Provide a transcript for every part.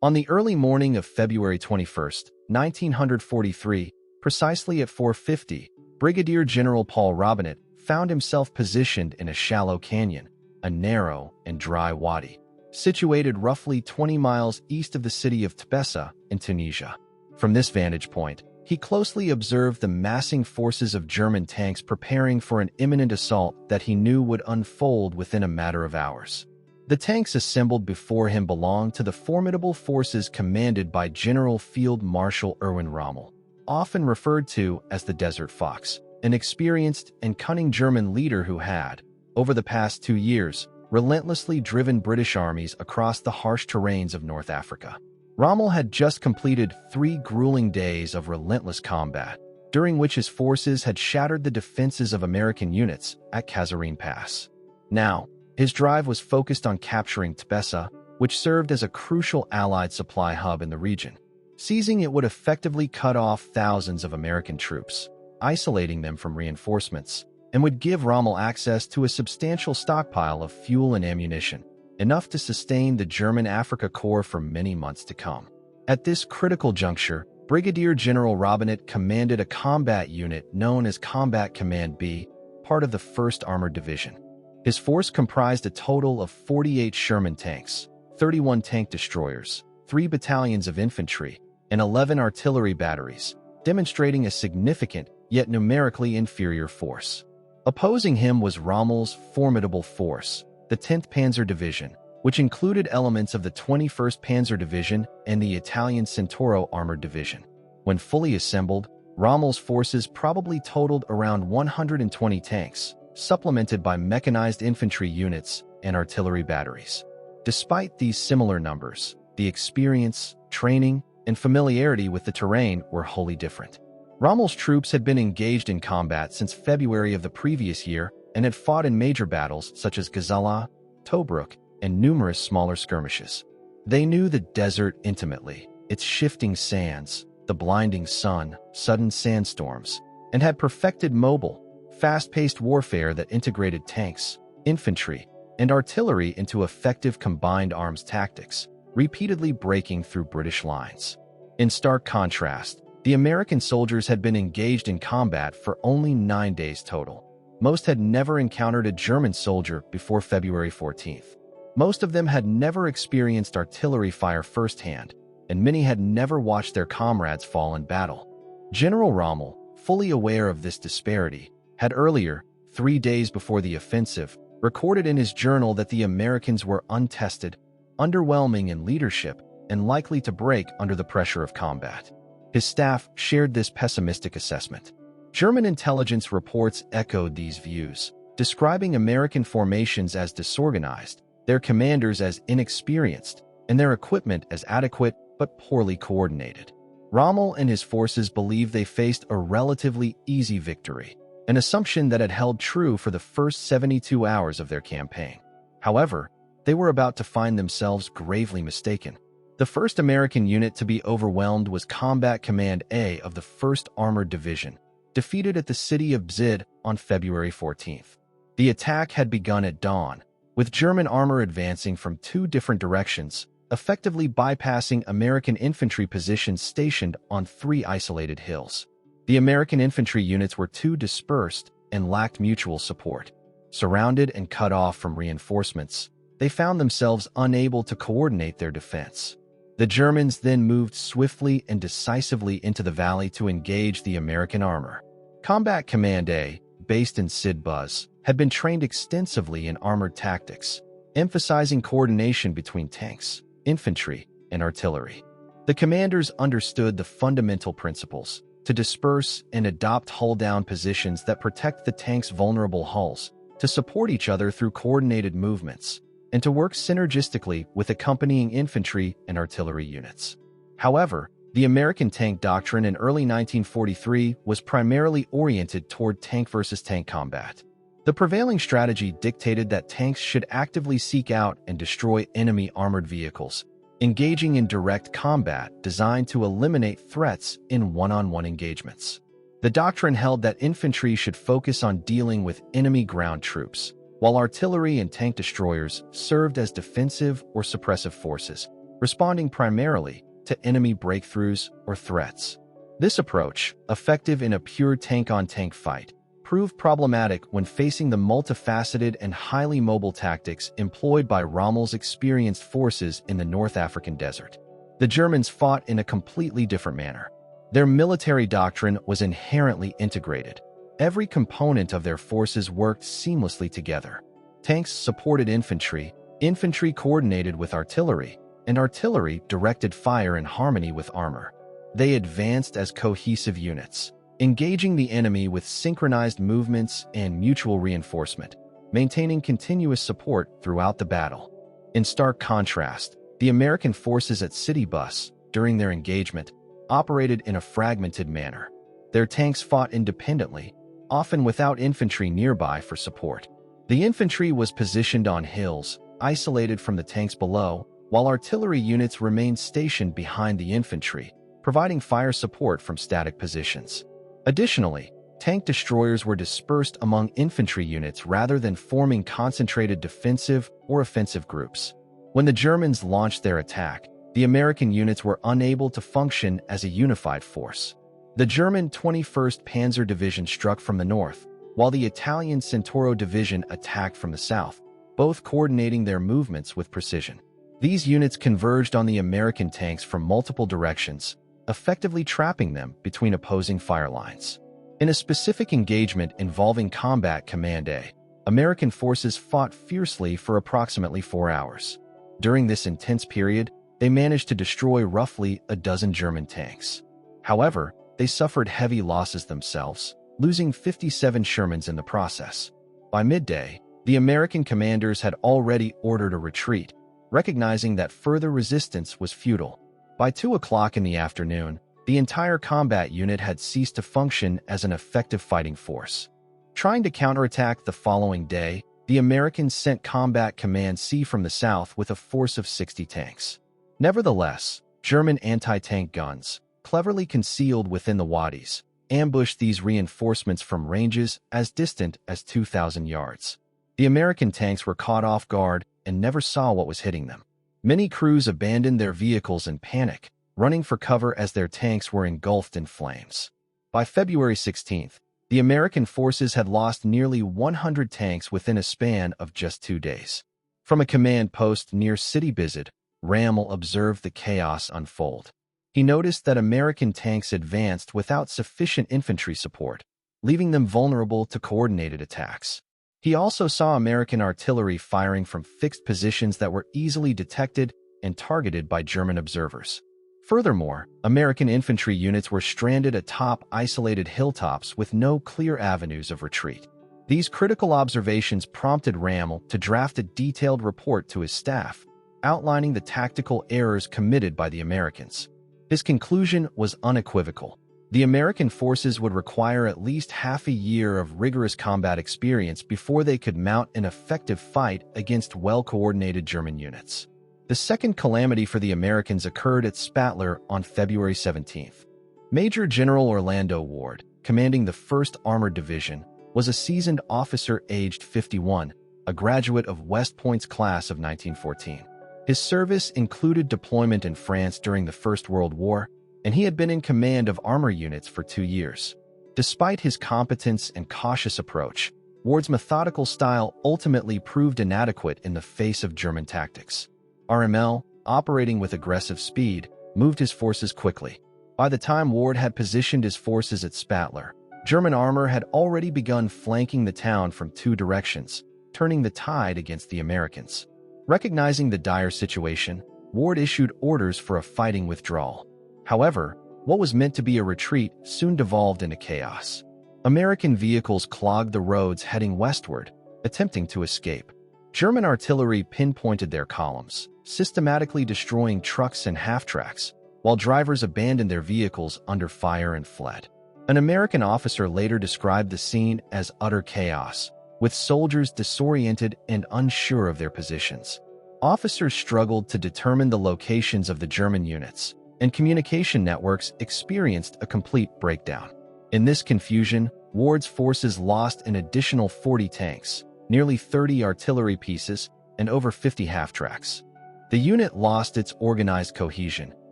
On the early morning of February 21st, 1943, precisely at 4:50, Brigadier General Paul Robinett found himself positioned in a shallow canyon, a narrow and dry wadi, situated roughly 20 miles east of the city of Tbessa in Tunisia. From this vantage point, he closely observed the massing forces of German tanks preparing for an imminent assault that he knew would unfold within a matter of hours. The tanks assembled before him belonged to the formidable forces commanded by General Field Marshal Erwin Rommel, often referred to as the Desert Fox, an experienced and cunning German leader who had, over the past 2 years, relentlessly driven British armies across the harsh terrains of North Africa. Rommel had just completed 3 grueling days of relentless combat, during which his forces had shattered the defenses of American units at Kasserine Pass. Now, his drive was focused on capturing Tbessa, which served as a crucial Allied supply hub in the region. Seizing it would effectively cut off thousands of American troops, isolating them from reinforcements, and would give Rommel access to a substantial stockpile of fuel and ammunition, enough to sustain the German Afrika Korps for many months to come. At this critical juncture, Brigadier General Robinett commanded a combat unit known as Combat Command B, part of the 1st Armored Division. His force comprised a total of 48 Sherman tanks, 31 tank destroyers, 3 battalions of infantry, and 11 artillery batteries, demonstrating a significant yet numerically inferior force. Opposing him was Rommel's formidable force, the 10th Panzer Division, which included elements of the 21st Panzer Division and the Italian Centauro Armored Division. When fully assembled, Rommel's forces probably totaled around 120 tanks, supplemented by mechanized infantry units and artillery batteries. Despite these similar numbers, the experience, training, and familiarity with the terrain were wholly different. Rommel's troops had been engaged in combat since February of the previous year and had fought in major battles such as Gazala, Tobruk, and numerous smaller skirmishes. They knew the desert intimately, its shifting sands, the blinding sun, sudden sandstorms, and had perfected mobile, fast-paced warfare that integrated tanks, infantry, and artillery into effective combined arms tactics, repeatedly breaking through British lines. In stark contrast, the American soldiers had been engaged in combat for only 9 days total. Most had never encountered a German soldier before February 14th. Most of them had never experienced artillery fire firsthand, and many had never watched their comrades fall in battle. General Rommel, fully aware of this disparity, had earlier, 3 days before the offensive, recorded in his journal that the Americans were untested, underwhelming in leadership, and likely to break under the pressure of combat. His staff shared this pessimistic assessment. German intelligence reports echoed these views, describing American formations as disorganized, their commanders as inexperienced, and their equipment as adequate but poorly coordinated. Rommel and his forces believed they faced a relatively easy victory, an assumption that had held true for the first 72 hours of their campaign. However, they were about to find themselves gravely mistaken. The first American unit to be overwhelmed was Combat Command A of the 1st Armored Division, defeated at the city of Bzid on February 14th. The attack had begun at dawn, with German armor advancing from 2 different directions, effectively bypassing American infantry positions stationed on 3 isolated hills. The American infantry units were too dispersed and lacked mutual support. Surrounded and cut off from reinforcements, they found themselves unable to coordinate their defense. The Germans then moved swiftly and decisively into the valley to engage the American armor. Combat Command A, based in Sid Buz, had been trained extensively in armored tactics, emphasizing coordination between tanks, infantry, and artillery. The commanders understood the fundamental principles: to disperse and adopt hull-down positions that protect the tank's vulnerable hulls, to support each other through coordinated movements, and to work synergistically with accompanying infantry and artillery units. However, the American tank doctrine in early 1943 was primarily oriented toward tank versus tank combat. The prevailing strategy dictated that tanks should actively seek out and destroy enemy armored vehicles, engaging in direct combat designed to eliminate threats in one-on-one engagements. The doctrine held that infantry should focus on dealing with enemy ground troops, while artillery and tank destroyers served as defensive or suppressive forces, responding primarily to enemy breakthroughs or threats. This approach, effective in a pure tank-on-tank fight, proved problematic when facing the multifaceted and highly mobile tactics employed by Rommel's experienced forces in the North African desert. The Germans fought in a completely different manner. Their military doctrine was inherently integrated. Every component of their forces worked seamlessly together. Tanks supported infantry, infantry coordinated with artillery, and artillery directed fire in harmony with armor. They advanced as cohesive units, engaging the enemy with synchronized movements and mutual reinforcement, maintaining continuous support throughout the battle. In stark contrast, the American forces at City Bus, during their engagement, operated in a fragmented manner. Their tanks fought independently, often without infantry nearby for support. The infantry was positioned on hills, isolated from the tanks below, while artillery units remained stationed behind the infantry, providing fire support from static positions. Additionally, tank destroyers were dispersed among infantry units rather than forming concentrated defensive or offensive groups. When the Germans launched their attack, the American units were unable to function as a unified force. The German 21st Panzer Division struck from the north, while the Italian Centauro Division attacked from the south, both coordinating their movements with precision. These units converged on the American tanks from multiple directions, effectively trapping them between opposing fire lines. In a specific engagement involving Combat Command A, American forces fought fiercely for approximately 4 hours. During this intense period, they managed to destroy roughly a dozen German tanks. However, they suffered heavy losses themselves, losing 57 Shermans in the process. By midday, the American commanders had already ordered a retreat, recognizing that further resistance was futile. By 2 o'clock in the afternoon, the entire combat unit had ceased to function as an effective fighting force. Trying to counterattack the following day, the Americans sent Combat Command C from the south with a force of 60 tanks. Nevertheless, German anti-tank guns, cleverly concealed within the wadis, ambushed these reinforcements from ranges as distant as 2,000 yards. The American tanks were caught off guard and never saw what was hitting them. Many crews abandoned their vehicles in panic, running for cover as their tanks were engulfed in flames. By February 16th, the American forces had lost nearly 100 tanks within a span of just 2 days. From a command post near City Bizet, Rommel observed the chaos unfold. He noticed that American tanks advanced without sufficient infantry support, leaving them vulnerable to coordinated attacks. He also saw American artillery firing from fixed positions that were easily detected and targeted by German observers. Furthermore, American infantry units were stranded atop isolated hilltops with no clear avenues of retreat. These critical observations prompted Rommel to draft a detailed report to his staff, outlining the tactical errors committed by the Americans. His conclusion was unequivocal. The American forces would require at least half a year of rigorous combat experience before they could mount an effective fight against well-coordinated German units. The second calamity for the Americans occurred at Spatler on February 17th. Major General Orlando Ward, commanding the 1st Armored Division, was a seasoned officer aged 51, a graduate of West Point's class of 1914. His service included deployment in France during the First World War, and he had been in command of armor units for 2 years. Despite his competence and cautious approach, Ward's methodical style ultimately proved inadequate in the face of German tactics. Rommel, operating with aggressive speed, moved his forces quickly. By the time Ward had positioned his forces at Spatler, German armor had already begun flanking the town from 2 directions, turning the tide against the Americans. Recognizing the dire situation, Ward issued orders for a fighting withdrawal. However, what was meant to be a retreat soon devolved into chaos. American vehicles clogged the roads heading westward, attempting to escape. German artillery pinpointed their columns, systematically destroying trucks and half-tracks, while drivers abandoned their vehicles under fire and fled. An American officer later described the scene as utter chaos, with soldiers disoriented and unsure of their positions. Officers struggled to determine the locations of the German units, and communication networks experienced a complete breakdown. In this confusion, Ward's forces lost an additional 40 tanks, nearly 30 artillery pieces, and over 50 half-tracks. The unit lost its organized cohesion,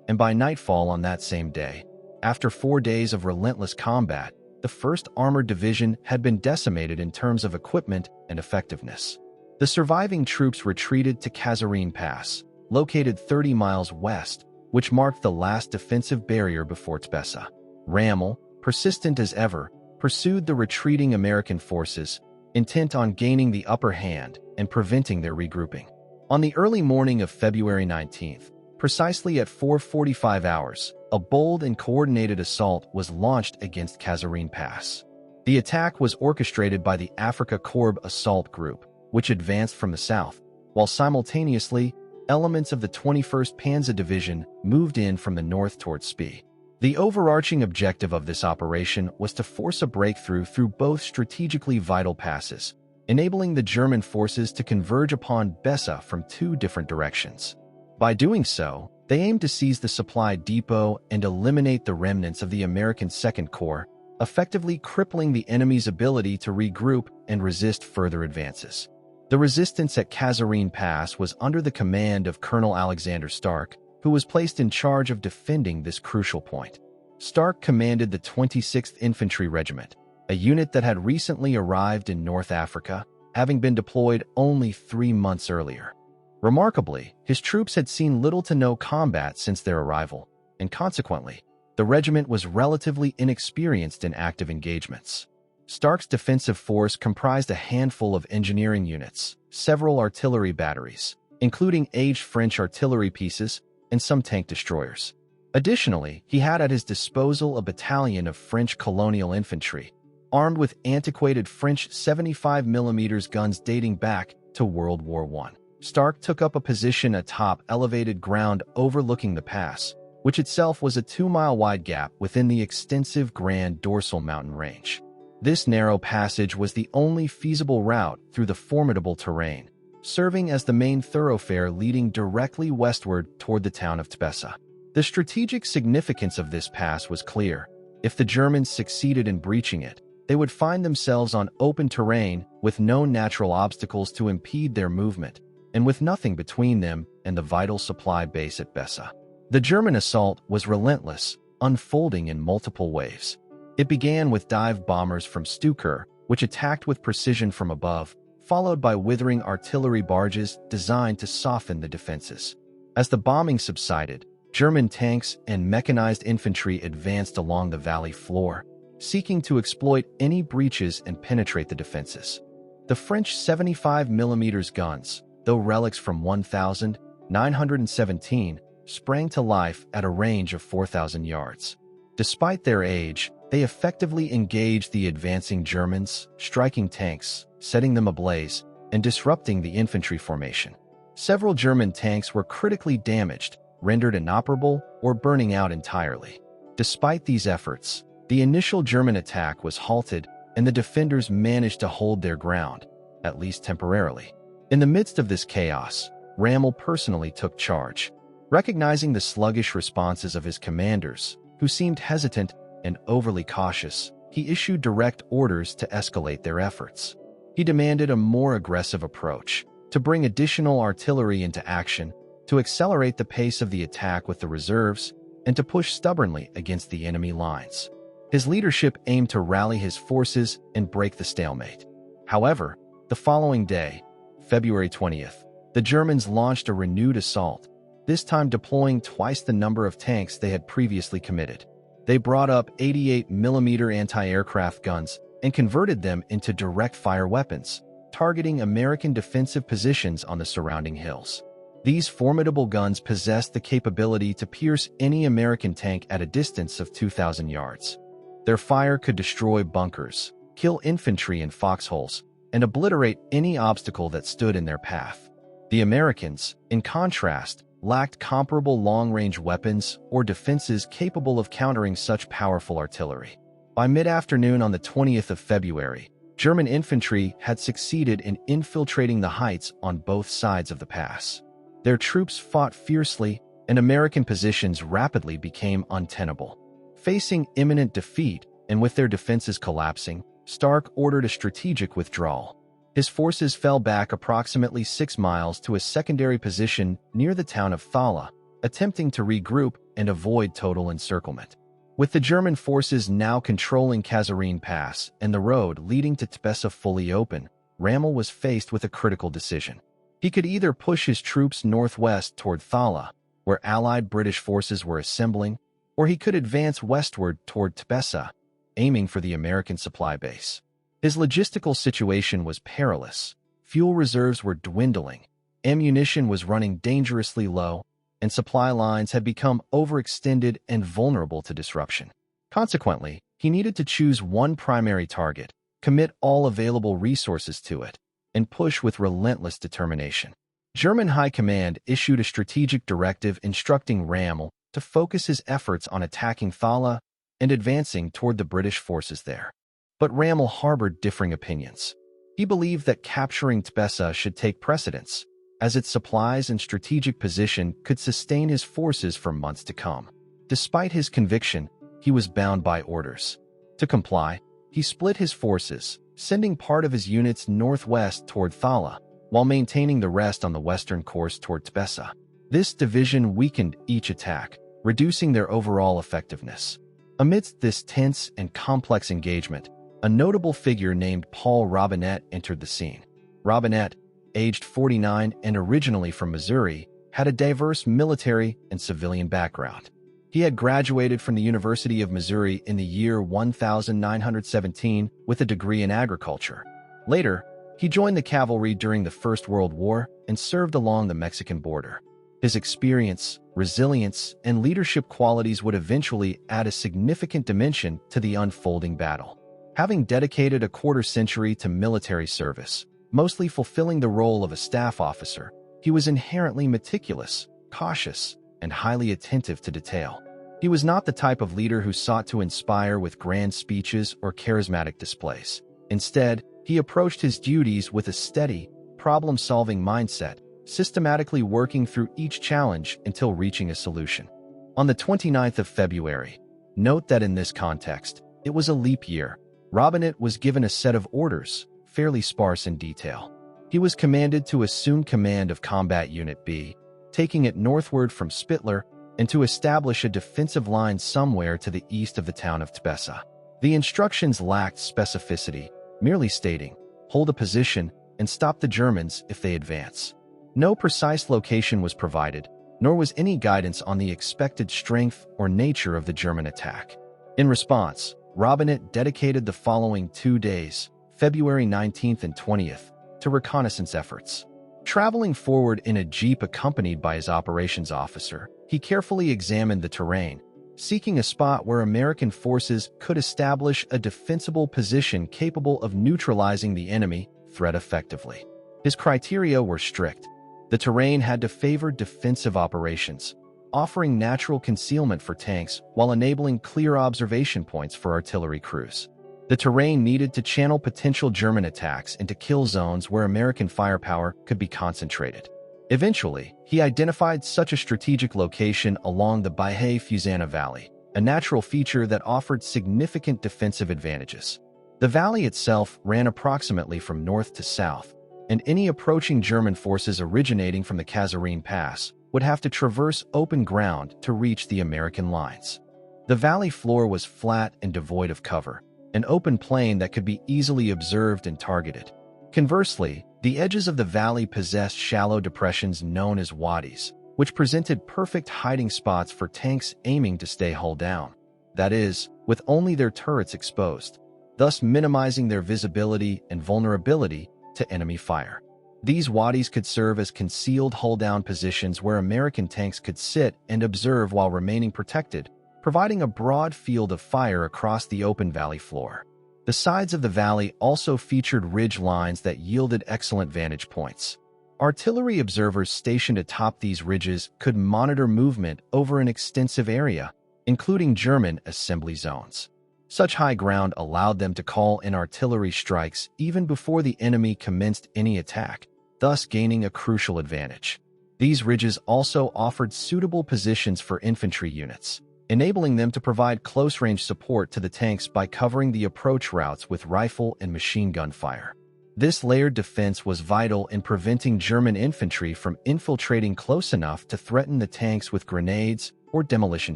and by nightfall on that same day, after 4 days of relentless combat, the 1st Armored Division had been decimated in terms of equipment and effectiveness. The surviving troops retreated to Kasserine Pass, located 30 miles west, which marked the last defensive barrier before Tbessa. Rommel, persistent as ever, pursued the retreating American forces, intent on gaining the upper hand and preventing their regrouping. On the early morning of February 19th, precisely at 4:45 hours, a bold and coordinated assault was launched against Kasserine Pass. The attack was orchestrated by the Afrika Korps Assault Group, which advanced from the south, while simultaneously, elements of the 21st Panzer Division moved in from the north towards Spee. The overarching objective of this operation was to force a breakthrough through both strategically vital passes, enabling the German forces to converge upon Bessa from 2 different directions. By doing so, they aimed to seize the supply depot and eliminate the remnants of the American Second Corps, effectively crippling the enemy's ability to regroup and resist further advances. The resistance at Kasserine Pass was under the command of Colonel Alexander Stark, who was placed in charge of defending this crucial point. Stark commanded the 26th Infantry Regiment, a unit that had recently arrived in North Africa, having been deployed only 3 months earlier. Remarkably, his troops had seen little to no combat since their arrival, and consequently, the regiment was relatively inexperienced in active engagements. Stark's defensive force comprised a handful of engineering units, several artillery batteries, including aged French artillery pieces, and some tank destroyers. Additionally, he had at his disposal a battalion of French colonial infantry, armed with antiquated French 75mm guns dating back to World War I. Stark took up a position atop elevated ground overlooking the pass, which itself was a 2-mile-wide gap within the extensive Grand Dorsal mountain range. This narrow passage was the only feasible route through the formidable terrain, serving as the main thoroughfare leading directly westward toward the town of Tbessa. The strategic significance of this pass was clear. If the Germans succeeded in breaching it, they would find themselves on open terrain with no natural obstacles to impede their movement, and with nothing between them and the vital supply base at Bessa. The German assault was relentless, unfolding in multiple waves. It began with dive bombers from Stuker, which attacked with precision from above, followed by withering artillery barges designed to soften the defenses. As the bombing subsided, German tanks and mechanized infantry advanced along the valley floor, seeking to exploit any breaches and penetrate the defenses. The French 75mm guns, though relics from 1917, sprang to life at a range of 4,000 yards. Despite their age, they effectively engaged the advancing Germans, striking tanks, setting them ablaze, and disrupting the infantry formation. Several German tanks were critically damaged, rendered inoperable, or burning out entirely. Despite these efforts, the initial German attack was halted, and the defenders managed to hold their ground, at least temporarily. In the midst of this chaos, Rommel personally took charge. Recognizing the sluggish responses of his commanders, who seemed hesitant and overly cautious, he issued direct orders to escalate their efforts. He demanded a more aggressive approach, to bring additional artillery into action, to accelerate the pace of the attack with the reserves, and to push stubbornly against the enemy lines. His leadership aimed to rally his forces and break the stalemate. However, the following day, February 20th, the Germans launched a renewed assault, this time deploying twice the number of tanks they had previously committed. They brought up 88mm anti-aircraft guns and converted them into direct-fire weapons, targeting American defensive positions on the surrounding hills. These formidable guns possessed the capability to pierce any American tank at a distance of 2,000 yards. Their fire could destroy bunkers, kill infantry in foxholes, and obliterate any obstacle that stood in their path. The Americans, in contrast, lacked comparable long-range weapons or defenses capable of countering such powerful artillery. By mid-afternoon on the 20th of February, German infantry had succeeded in infiltrating the heights on both sides of the pass. Their troops fought fiercely, and American positions rapidly became untenable. Facing imminent defeat, and with their defenses collapsing, Stark ordered a strategic withdrawal. His forces fell back approximately 6 miles to a secondary position near the town of Thala, attempting to regroup and avoid total encirclement. With the German forces now controlling Kasserine Pass and the road leading to Tbessa fully open, Rommel was faced with a critical decision. He could either push his troops northwest toward Thala, where Allied British forces were assembling, or he could advance westward toward Tbessa, aiming for the American supply base. His logistical situation was perilous. Fuel reserves were dwindling, ammunition was running dangerously low, and supply lines had become overextended and vulnerable to disruption. Consequently, he needed to choose one primary target, commit all available resources to it, and push with relentless determination. German High Command issued a strategic directive instructing Rommel to focus his efforts on attacking Thala and advancing toward the British forces there. But Rommel harbored differing opinions. He believed that capturing Tbessa should take precedence, as its supplies and strategic position could sustain his forces for months to come. Despite his conviction, he was bound by orders. To comply, he split his forces, sending part of his units northwest toward Thala, while maintaining the rest on the western course toward Tbessa. This division weakened each attack, reducing their overall effectiveness. Amidst this tense and complex engagement, a notable figure named Paul Robinett entered the scene. Robinett, aged 49 and originally from Missouri, had a diverse military and civilian background. He had graduated from the University of Missouri in the year 1917 with a degree in agriculture. Later, he joined the cavalry during the First World War and served along the Mexican border. His experience, resilience, and leadership qualities would eventually add a significant dimension to the unfolding battle. Having dedicated a quarter-century to military service, mostly fulfilling the role of a staff officer, he was inherently meticulous, cautious, and highly attentive to detail. He was not the type of leader who sought to inspire with grand speeches or charismatic displays. Instead, he approached his duties with a steady, problem-solving mindset, systematically working through each challenge until reaching a solution. On the 29th of February, note that in this context, it was a leap year. Robinett was given a set of orders, fairly sparse in detail. He was commanded to assume command of Combat Unit B, taking it northward from Spittler, and to establish a defensive line somewhere to the east of the town of Tbessa. The instructions lacked specificity, merely stating, "Hold a position and stop the Germans if they advance." No precise location was provided, nor was any guidance on the expected strength or nature of the German attack. In response, Robinett dedicated the following 2 days, February 19th and 20th, to reconnaissance efforts. Traveling forward in a jeep accompanied by his operations officer, he carefully examined the terrain, seeking a spot where American forces could establish a defensible position capable of neutralizing the enemy threat effectively. His criteria were strict. The terrain had to favor defensive operations, offering natural concealment for tanks while enabling clear observation points for artillery crews. The terrain needed to channel potential German attacks into kill zones where American firepower could be concentrated. Eventually, he identified such a strategic location along the Baie-Fusana Valley, a natural feature that offered significant defensive advantages. The valley itself ran approximately from north to south, and any approaching German forces originating from the Kasserine Pass would have to traverse open ground to reach the American lines. The valley floor was flat and devoid of cover, an open plain that could be easily observed and targeted. Conversely, the edges of the valley possessed shallow depressions known as wadis, which presented perfect hiding spots for tanks aiming to stay hull down. That is, with only their turrets exposed, thus minimizing their visibility and vulnerability to enemy fire. These wadis could serve as concealed hull-down positions where American tanks could sit and observe while remaining protected, providing a broad field of fire across the open valley floor. The sides of the valley also featured ridge lines that yielded excellent vantage points. Artillery observers stationed atop these ridges could monitor movement over an extensive area, including German assembly zones. Such high ground allowed them to call in artillery strikes even before the enemy commenced any attack, thus gaining a crucial advantage. These ridges also offered suitable positions for infantry units, enabling them to provide close-range support to the tanks by covering the approach routes with rifle and machine gun fire. This layered defense was vital in preventing German infantry from infiltrating close enough to threaten the tanks with grenades or demolition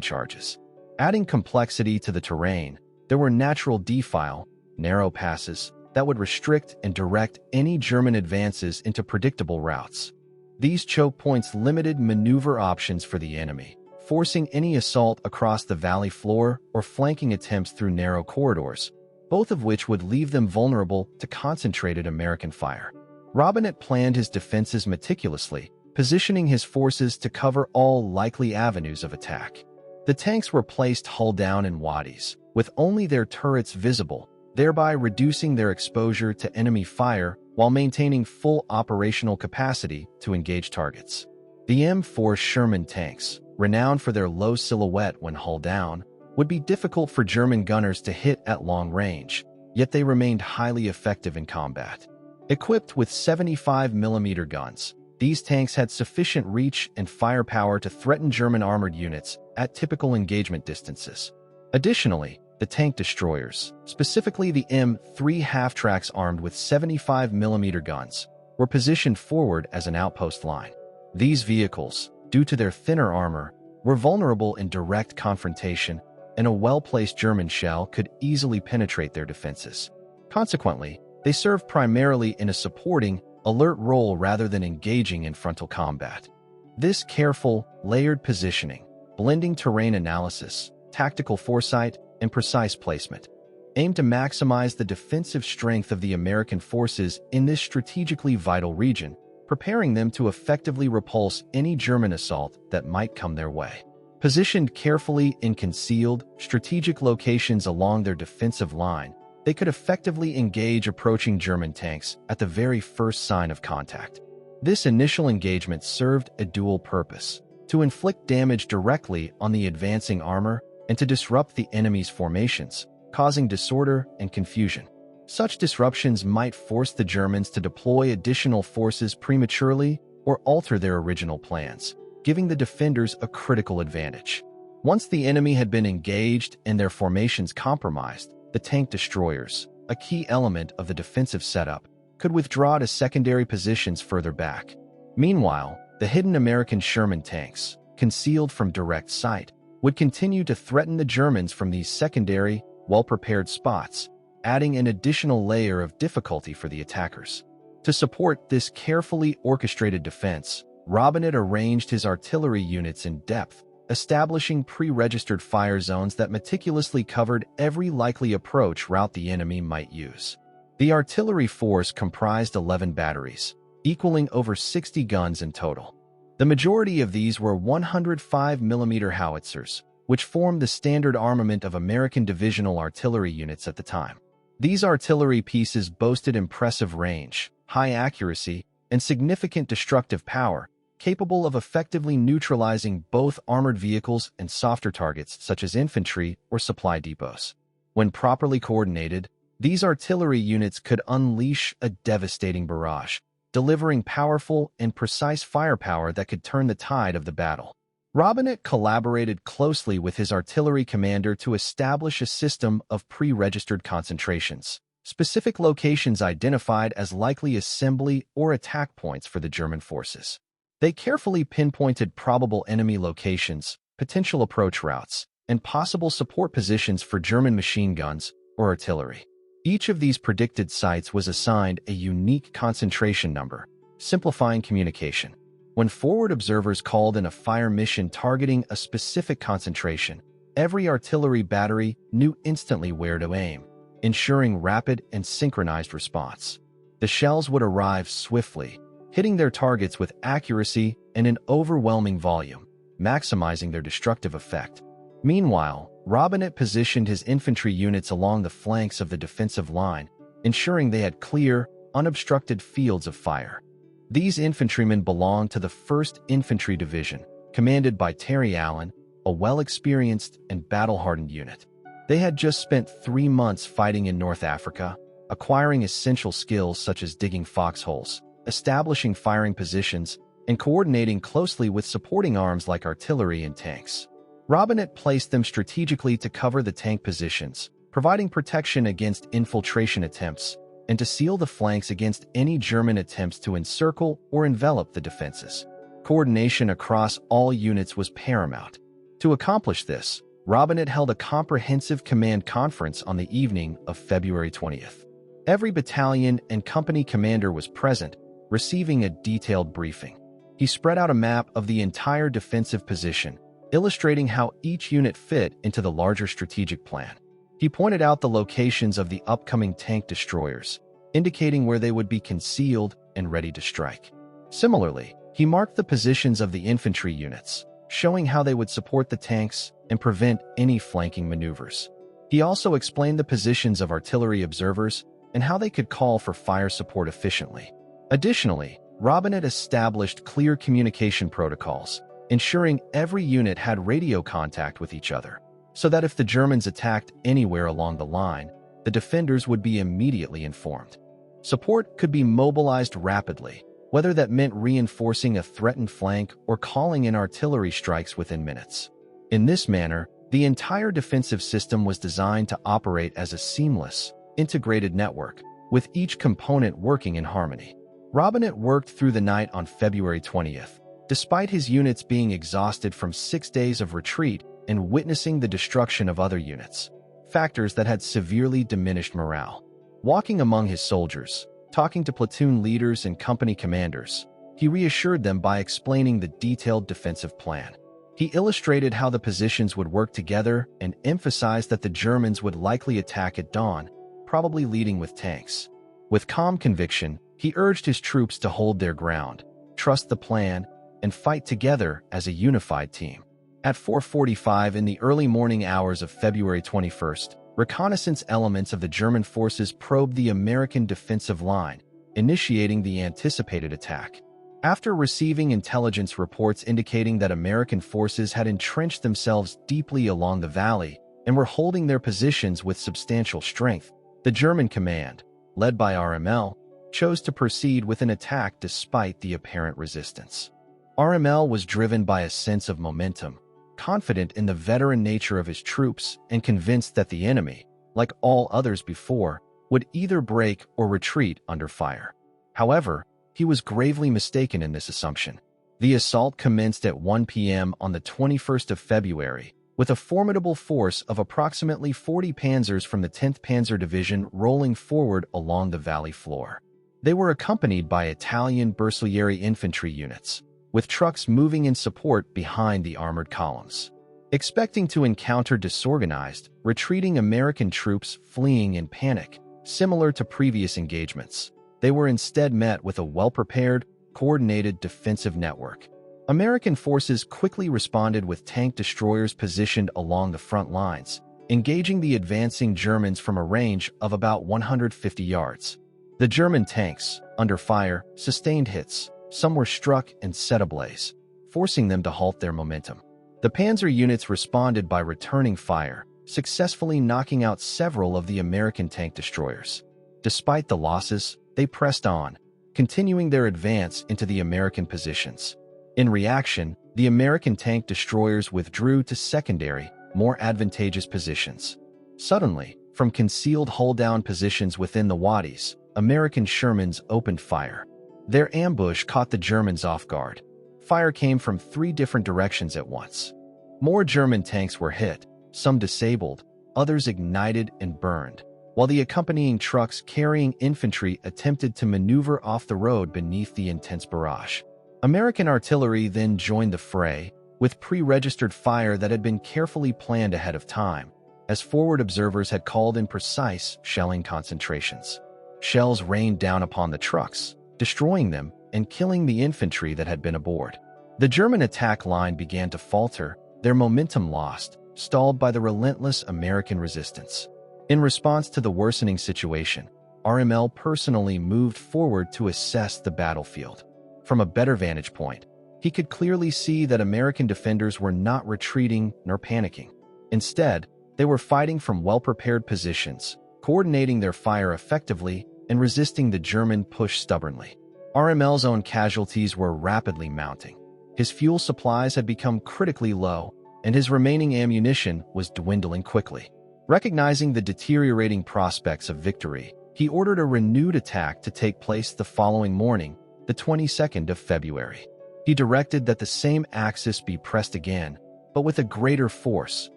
charges. Adding complexity to the terrain, there were natural defile, narrow passes, that would restrict and direct any German advances into predictable routes. These choke points limited maneuver options for the enemy, forcing any assault across the valley floor or flanking attempts through narrow corridors, both of which would leave them vulnerable to concentrated American fire. Robinett planned his defenses meticulously, positioning his forces to cover all likely avenues of attack. The tanks were placed hull down in wadis, with only their turrets visible, thereby reducing their exposure to enemy fire while maintaining full operational capacity to engage targets. The M4 Sherman tanks, renowned for their low silhouette when hull down, would be difficult for German gunners to hit at long range, yet they remained highly effective in combat. Equipped with 75mm guns, these tanks had sufficient reach and firepower to threaten German armored units at typical engagement distances. Additionally, the tank destroyers, specifically the M3 half-tracks armed with 75mm guns, were positioned forward as an outpost line. These vehicles, due to their thinner armor, were vulnerable in direct confrontation, and a well-placed German shell could easily penetrate their defenses. Consequently, they served primarily in a supporting, alert role rather than engaging in frontal combat. This careful, layered positioning, blending terrain analysis, tactical foresight, and precise placement, aimed to maximize the defensive strength of the American forces in this strategically vital region, preparing them to effectively repulse any German assault that might come their way. Positioned carefully in concealed, strategic locations along their defensive line, they could effectively engage approaching German tanks at the very first sign of contact. This initial engagement served a dual purpose: to inflict damage directly on the advancing armor and to disrupt the enemy's formations, causing disorder and confusion. Such disruptions might force the Germans to deploy additional forces prematurely or alter their original plans, giving the defenders a critical advantage. Once the enemy had been engaged and their formations compromised, the tank destroyers, a key element of the defensive setup, could withdraw to secondary positions further back. Meanwhile, the hidden American Sherman tanks, concealed from direct sight, would continue to threaten the Germans from these secondary, well-prepared spots, adding an additional layer of difficulty for the attackers. To support this carefully orchestrated defense, Robinett arranged his artillery units in depth, establishing pre-registered fire zones that meticulously covered every likely approach route the enemy might use. The artillery force comprised 11 batteries, equaling over 60 guns in total. The majority of these were 105mm howitzers, which formed the standard armament of American divisional artillery units at the time. These artillery pieces boasted impressive range, high accuracy, and significant destructive power, capable of effectively neutralizing both armored vehicles and softer targets such as infantry or supply depots. When properly coordinated, these artillery units could unleash a devastating barrage, delivering powerful and precise firepower that could turn the tide of the battle. Robinett collaborated closely with his artillery commander to establish a system of pre-registered concentrations, specific locations identified as likely assembly or attack points for the German forces. They carefully pinpointed probable enemy locations, potential approach routes, and possible support positions for German machine guns or artillery. Each of these predicted sites was assigned a unique concentration number, simplifying communication. When forward observers called in a fire mission targeting a specific concentration, every artillery battery knew instantly where to aim, ensuring rapid and synchronized response. The shells would arrive swiftly, hitting their targets with accuracy and an overwhelming volume, maximizing their destructive effect. Meanwhile, Robinett positioned his infantry units along the flanks of the defensive line, ensuring they had clear, unobstructed fields of fire. These infantrymen belonged to the 1st Infantry Division, commanded by Terry Allen, a well-experienced and battle-hardened unit. They had just spent 3 months fighting in North Africa, acquiring essential skills such as digging foxholes, establishing firing positions, and coordinating closely with supporting arms like artillery and tanks. Robinett placed them strategically to cover the tank positions, providing protection against infiltration attempts, and to seal the flanks against any German attempts to encircle or envelop the defenses. Coordination across all units was paramount. To accomplish this, Robinett held a comprehensive command conference on the evening of February 20th. Every battalion and company commander was present, receiving a detailed briefing. He spread out a map of the entire defensive position, illustrating how each unit fit into the larger strategic plan. He pointed out the locations of the upcoming tank destroyers, indicating where they would be concealed and ready to strike. Similarly, he marked the positions of the infantry units, showing how they would support the tanks and prevent any flanking maneuvers. He also explained the positions of artillery observers and how they could call for fire support efficiently. Additionally, Robinett established clear communication protocols, ensuring every unit had radio contact with each other, so that if the Germans attacked anywhere along the line, the defenders would be immediately informed. Support could be mobilized rapidly, whether that meant reinforcing a threatened flank or calling in artillery strikes within minutes. In this manner, the entire defensive system was designed to operate as a seamless, integrated network, with each component working in harmony. Robinett worked through the night on February 20th, despite his units being exhausted from 6 days of retreat and witnessing the destruction of other units, factors that had severely diminished morale. Walking among his soldiers, talking to platoon leaders and company commanders, he reassured them by explaining the detailed defensive plan. He illustrated how the positions would work together and emphasized that the Germans would likely attack at dawn, probably leading with tanks. With calm conviction, he urged his troops to hold their ground, trust the plan, and fight together as a unified team. At 4:45 in the early morning hours of February 21st, reconnaissance elements of the German forces probed the American defensive line, initiating the anticipated attack. After receiving intelligence reports indicating that American forces had entrenched themselves deeply along the valley and were holding their positions with substantial strength, the German command, led by Rommel, chose to proceed with an attack despite the apparent resistance. Rommel was driven by a sense of momentum, confident in the veteran nature of his troops and convinced that the enemy, like all others before, would either break or retreat under fire. However, he was gravely mistaken in this assumption. The assault commenced at 1 p.m. on the 21st of February, with a formidable force of approximately 40 panzers from the 10th Panzer Division rolling forward along the valley floor. They were accompanied by Italian Bersaglieri infantry units, with trucks moving in support behind the armored columns. Expecting to encounter disorganized, retreating American troops fleeing in panic, similar to previous engagements, they were instead met with a well-prepared, coordinated defensive network. American forces quickly responded with tank destroyers positioned along the front lines, engaging the advancing Germans from a range of about 150 yards. The German tanks, under fire, sustained hits. Some were struck and set ablaze, forcing them to halt their momentum. The panzer units responded by returning fire, successfully knocking out several of the American tank destroyers. Despite the losses, they pressed on, continuing their advance into the American positions. In reaction, the American tank destroyers withdrew to secondary, more advantageous positions. Suddenly, from concealed hull-down positions within the wadis, American Shermans opened fire. Their ambush caught the Germans off guard. Fire came from 3 different directions at once. More German tanks were hit, some disabled, others ignited and burned, while the accompanying trucks carrying infantry attempted to maneuver off the road beneath the intense barrage. American artillery then joined the fray, with pre-registered fire that had been carefully planned ahead of time, as forward observers had called in precise shelling concentrations. Shells rained down upon the trucks, destroying them and killing the infantry that had been aboard. The German attack line began to falter, their momentum lost, stalled by the relentless American resistance. In response to the worsening situation, Rommel personally moved forward to assess the battlefield. From a better vantage point, he could clearly see that American defenders were not retreating nor panicking. Instead, they were fighting from well-prepared positions, coordinating their fire effectively and resisting the German push stubbornly. Rommel's own casualties were rapidly mounting. His fuel supplies had become critically low, and his remaining ammunition was dwindling quickly. Recognizing the deteriorating prospects of victory, He ordered a renewed attack to take place the following morning, the 22nd of February. He directed that the same axis be pressed again, but with a greater force,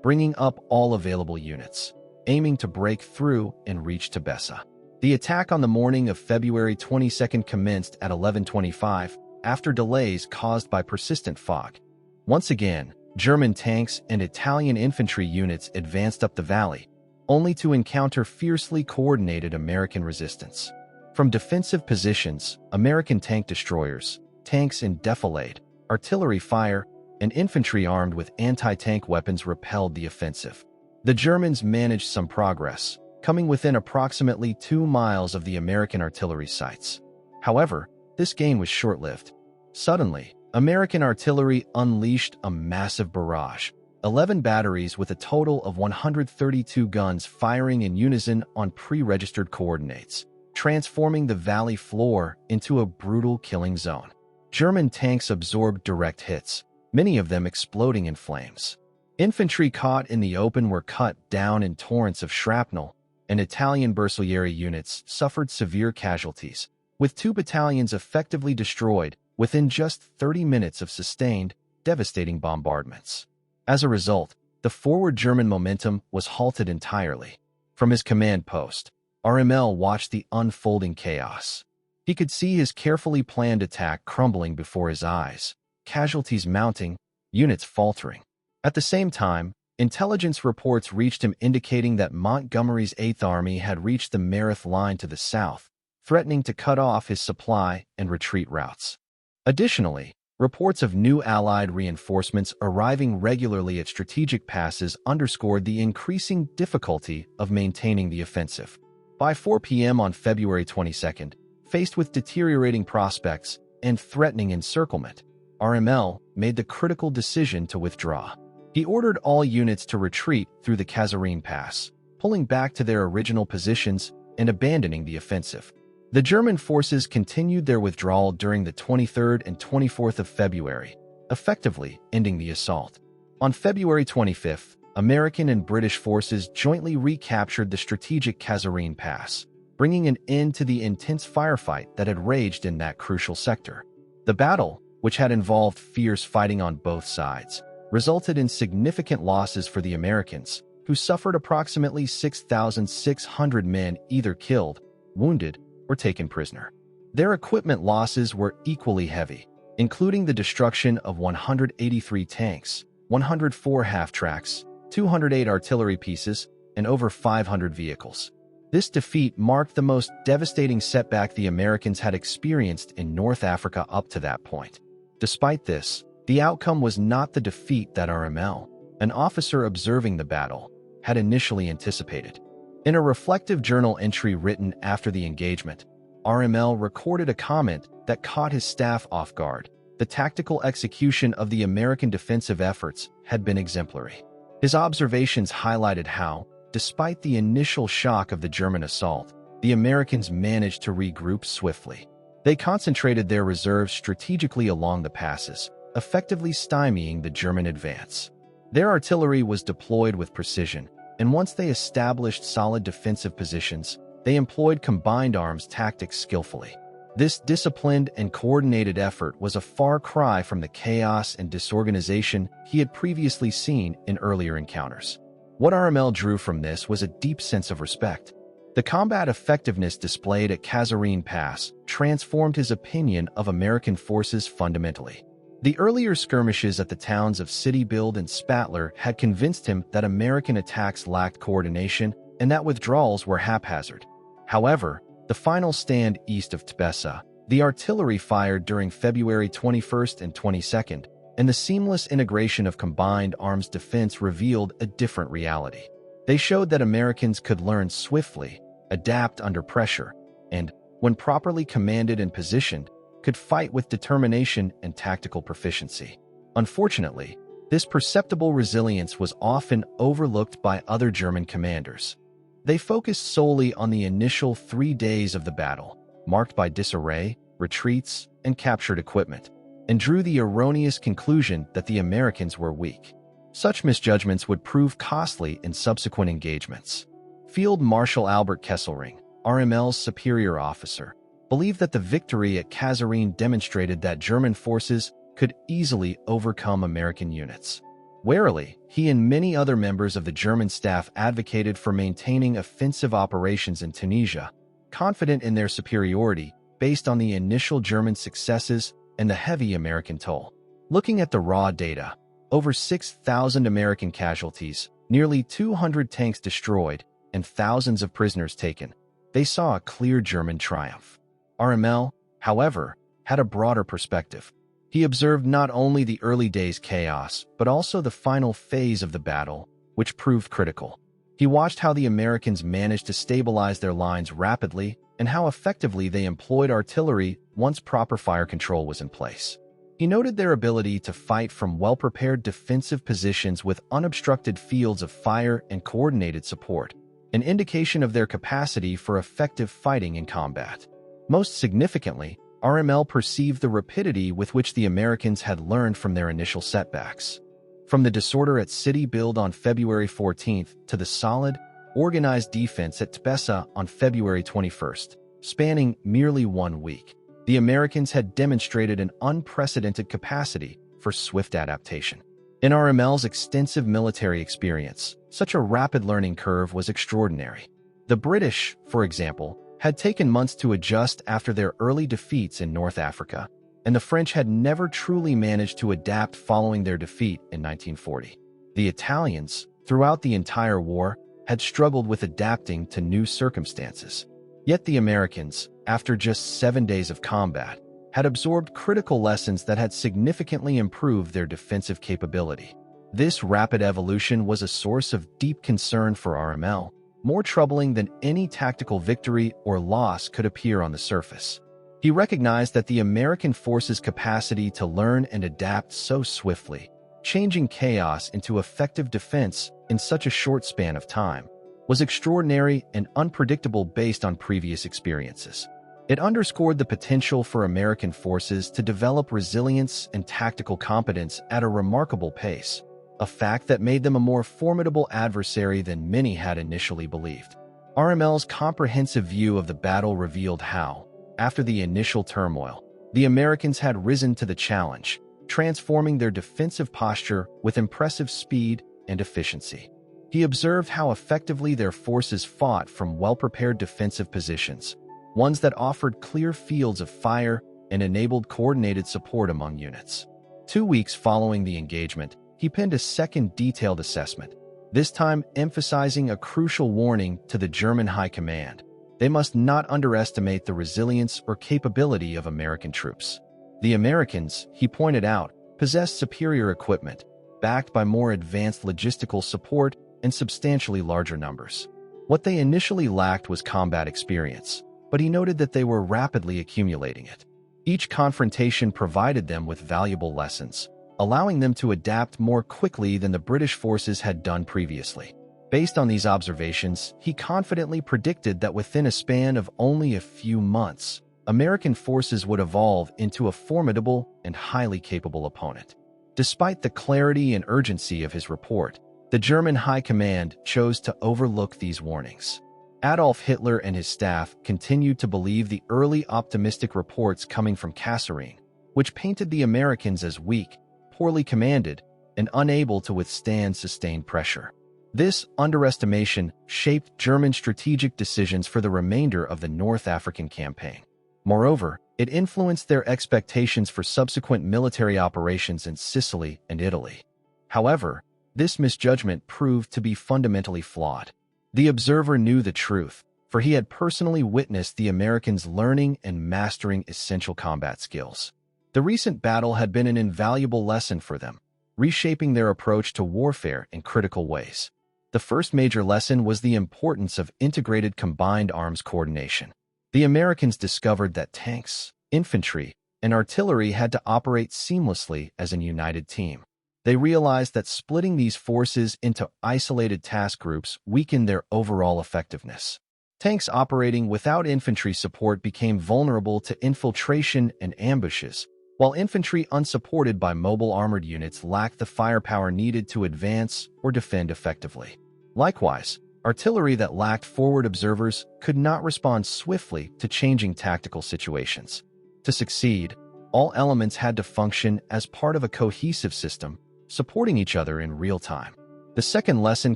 bringing up all available units, aiming to break through and reach Tebessa. The attack on the morning of February 22nd commenced at 11:25, after delays caused by persistent fog. Once again, German tanks and Italian infantry units advanced up the valley, only to encounter fiercely coordinated American resistance. From defensive positions, American tank destroyers, tanks in defilade, artillery fire, and infantry armed with anti-tank weapons repelled the offensive. The Germans managed some progress, coming within approximately 2 miles of the American artillery sites. However, this gain was short-lived. Suddenly, American artillery unleashed a massive barrage, 11 batteries with a total of 132 guns firing in unison on pre-registered coordinates, transforming the valley floor into a brutal killing zone. German tanks absorbed direct hits, many of them exploding in flames. Infantry caught in the open were cut down in torrents of shrapnel, and Italian Bersaglieri units suffered severe casualties, with 2 battalions effectively destroyed within just 30 minutes of sustained, devastating bombardments. As a result, the forward German momentum was halted entirely. From his command post, Rommel watched the unfolding chaos. He could see his carefully planned attack crumbling before his eyes, casualties mounting, units faltering. At the same time, intelligence reports reached him indicating that Montgomery's 8th Army had reached the Meerith Line to the south, threatening to cut off his supply and retreat routes. Additionally, reports of new Allied reinforcements arriving regularly at strategic passes underscored the increasing difficulty of maintaining the offensive. By 4 p.m. on February 22nd, faced with deteriorating prospects and threatening encirclement, Rommel made the critical decision to withdraw. He ordered all units to retreat through the Kasserine Pass, pulling back to their original positions and abandoning the offensive. The German forces continued their withdrawal during the 23rd and 24th of February, effectively ending the assault. On February 25th, American and British forces jointly recaptured the strategic Kasserine Pass, bringing an end to the intense firefight that had raged in that crucial sector. The battle, which had involved fierce fighting on both sides, resulted in significant losses for the Americans, who suffered approximately 6,600 men either killed, wounded, or taken prisoner. Their equipment losses were equally heavy, including the destruction of 183 tanks, 104 half-tracks, 208 artillery pieces, and over 500 vehicles. This defeat marked the most devastating setback the Americans had experienced in North Africa up to that point. Despite this, the outcome was not the defeat that Rommel, an officer observing the battle, had initially anticipated. In a reflective journal entry written after the engagement, Rommel recorded a comment that caught his staff off guard. The tactical execution of the American defensive efforts had been exemplary. His observations highlighted how, despite the initial shock of the German assault, the Americans managed to regroup swiftly. They concentrated their reserves strategically along the passes, effectively stymieing the German advance. Their artillery was deployed with precision, and once they established solid defensive positions, they employed combined arms tactics skillfully. This disciplined and coordinated effort was a far cry from the chaos and disorganization he had previously seen in earlier encounters. What Rommel drew from this was a deep sense of respect. The combat effectiveness displayed at Kasserine Pass transformed his opinion of American forces fundamentally. The earlier skirmishes at the towns of City Build and Spatler had convinced him that American attacks lacked coordination and that withdrawals were haphazard. However, the final stand east of Tebessa, the artillery fired during February 21st and 22nd, and the seamless integration of combined arms defense revealed a different reality. They showed that Americans could learn swiftly, adapt under pressure, and, when properly commanded and positioned, could fight with determination and tactical proficiency. Unfortunately, this perceptible resilience was often overlooked by other German commanders. They focused solely on the initial 3 days of the battle, marked by disarray, retreats, and captured equipment, and drew the erroneous conclusion that the Americans were weak. Such misjudgments would prove costly in subsequent engagements. Field Marshal Albert Kesselring, RML's superior officer, believed that the victory at Kasserine demonstrated that German forces could easily overcome American units. Warily, he and many other members of the German staff advocated for maintaining offensive operations in Tunisia, confident in their superiority based on the initial German successes and the heavy American toll. Looking at the raw data, over 6,000 American casualties, nearly 200 tanks destroyed, and thousands of prisoners taken, they saw a clear German triumph. RML, however, had a broader perspective. He observed not only the early days' chaos, but also the final phase of the battle, which proved critical. He watched how the Americans managed to stabilize their lines rapidly and how effectively they employed artillery once proper fire control was in place. He noted their ability to fight from well-prepared defensive positions with unobstructed fields of fire and coordinated support, an indication of their capacity for effective fighting in combat. Most significantly, RML perceived the rapidity with which the Americans had learned from their initial setbacks. From the disorder at City Build on February 14th to the solid, organized defense at Tbessa on February 21st, spanning merely 1 week, the Americans had demonstrated an unprecedented capacity for swift adaptation. In RML's extensive military experience, such a rapid learning curve was extraordinary. The British, for example, had taken months to adjust after their early defeats in North Africa, and the French had never truly managed to adapt following their defeat in 1940. The Italians, throughout the entire war, had struggled with adapting to new circumstances. Yet the Americans, after just 7 days of combat, had absorbed critical lessons that had significantly improved their defensive capability. This rapid evolution was a source of deep concern for RML, more troubling than any tactical victory or loss could appear on the surface. He recognized that the American forces' capacity to learn and adapt so swiftly, changing chaos into effective defense in such a short span of time, was extraordinary and unpredictable based on previous experiences. It underscored the potential for American forces to develop resilience and tactical competence at a remarkable pace, a fact that made them a more formidable adversary than many had initially believed. RML's comprehensive view of the battle revealed how, after the initial turmoil, the Americans had risen to the challenge, transforming their defensive posture with impressive speed and efficiency. He observed how effectively their forces fought from well-prepared defensive positions, ones that offered clear fields of fire and enabled coordinated support among units. 2 weeks following the engagement, he penned a second detailed assessment, this time emphasizing a crucial warning to the German High Command. They must not underestimate the resilience or capability of American troops. The Americans, he pointed out, possessed superior equipment, backed by more advanced logistical support and substantially larger numbers. What they initially lacked was combat experience, but he noted that they were rapidly accumulating it. Each confrontation provided them with valuable lessons, allowing them to adapt more quickly than the British forces had done previously. Based on these observations, he confidently predicted that within a span of only a few months, American forces would evolve into a formidable and highly capable opponent. Despite the clarity and urgency of his report, the German High Command chose to overlook these warnings. Adolf Hitler and his staff continued to believe the early optimistic reports coming from Kasserine, which painted the Americans as weak, poorly commanded, and unable to withstand sustained pressure. This underestimation shaped German strategic decisions for the remainder of the North African campaign. Moreover, it influenced their expectations for subsequent military operations in Sicily and Italy. However, this misjudgment proved to be fundamentally flawed. The observer knew the truth, for he had personally witnessed the Americans learning and mastering essential combat skills. The recent battle had been an invaluable lesson for them, reshaping their approach to warfare in critical ways. The first major lesson was the importance of integrated combined arms coordination. The Americans discovered that tanks, infantry, and artillery had to operate seamlessly as a united team. They realized that splitting these forces into isolated task groups weakened their overall effectiveness. Tanks operating without infantry support became vulnerable to infiltration and ambushes, while infantry unsupported by mobile armored units lacked the firepower needed to advance or defend effectively. Likewise, Artillery that lacked forward observers could not respond swiftly to changing tactical situations. To succeed, all elements had to function as part of a cohesive system, supporting each other in real time. The second lesson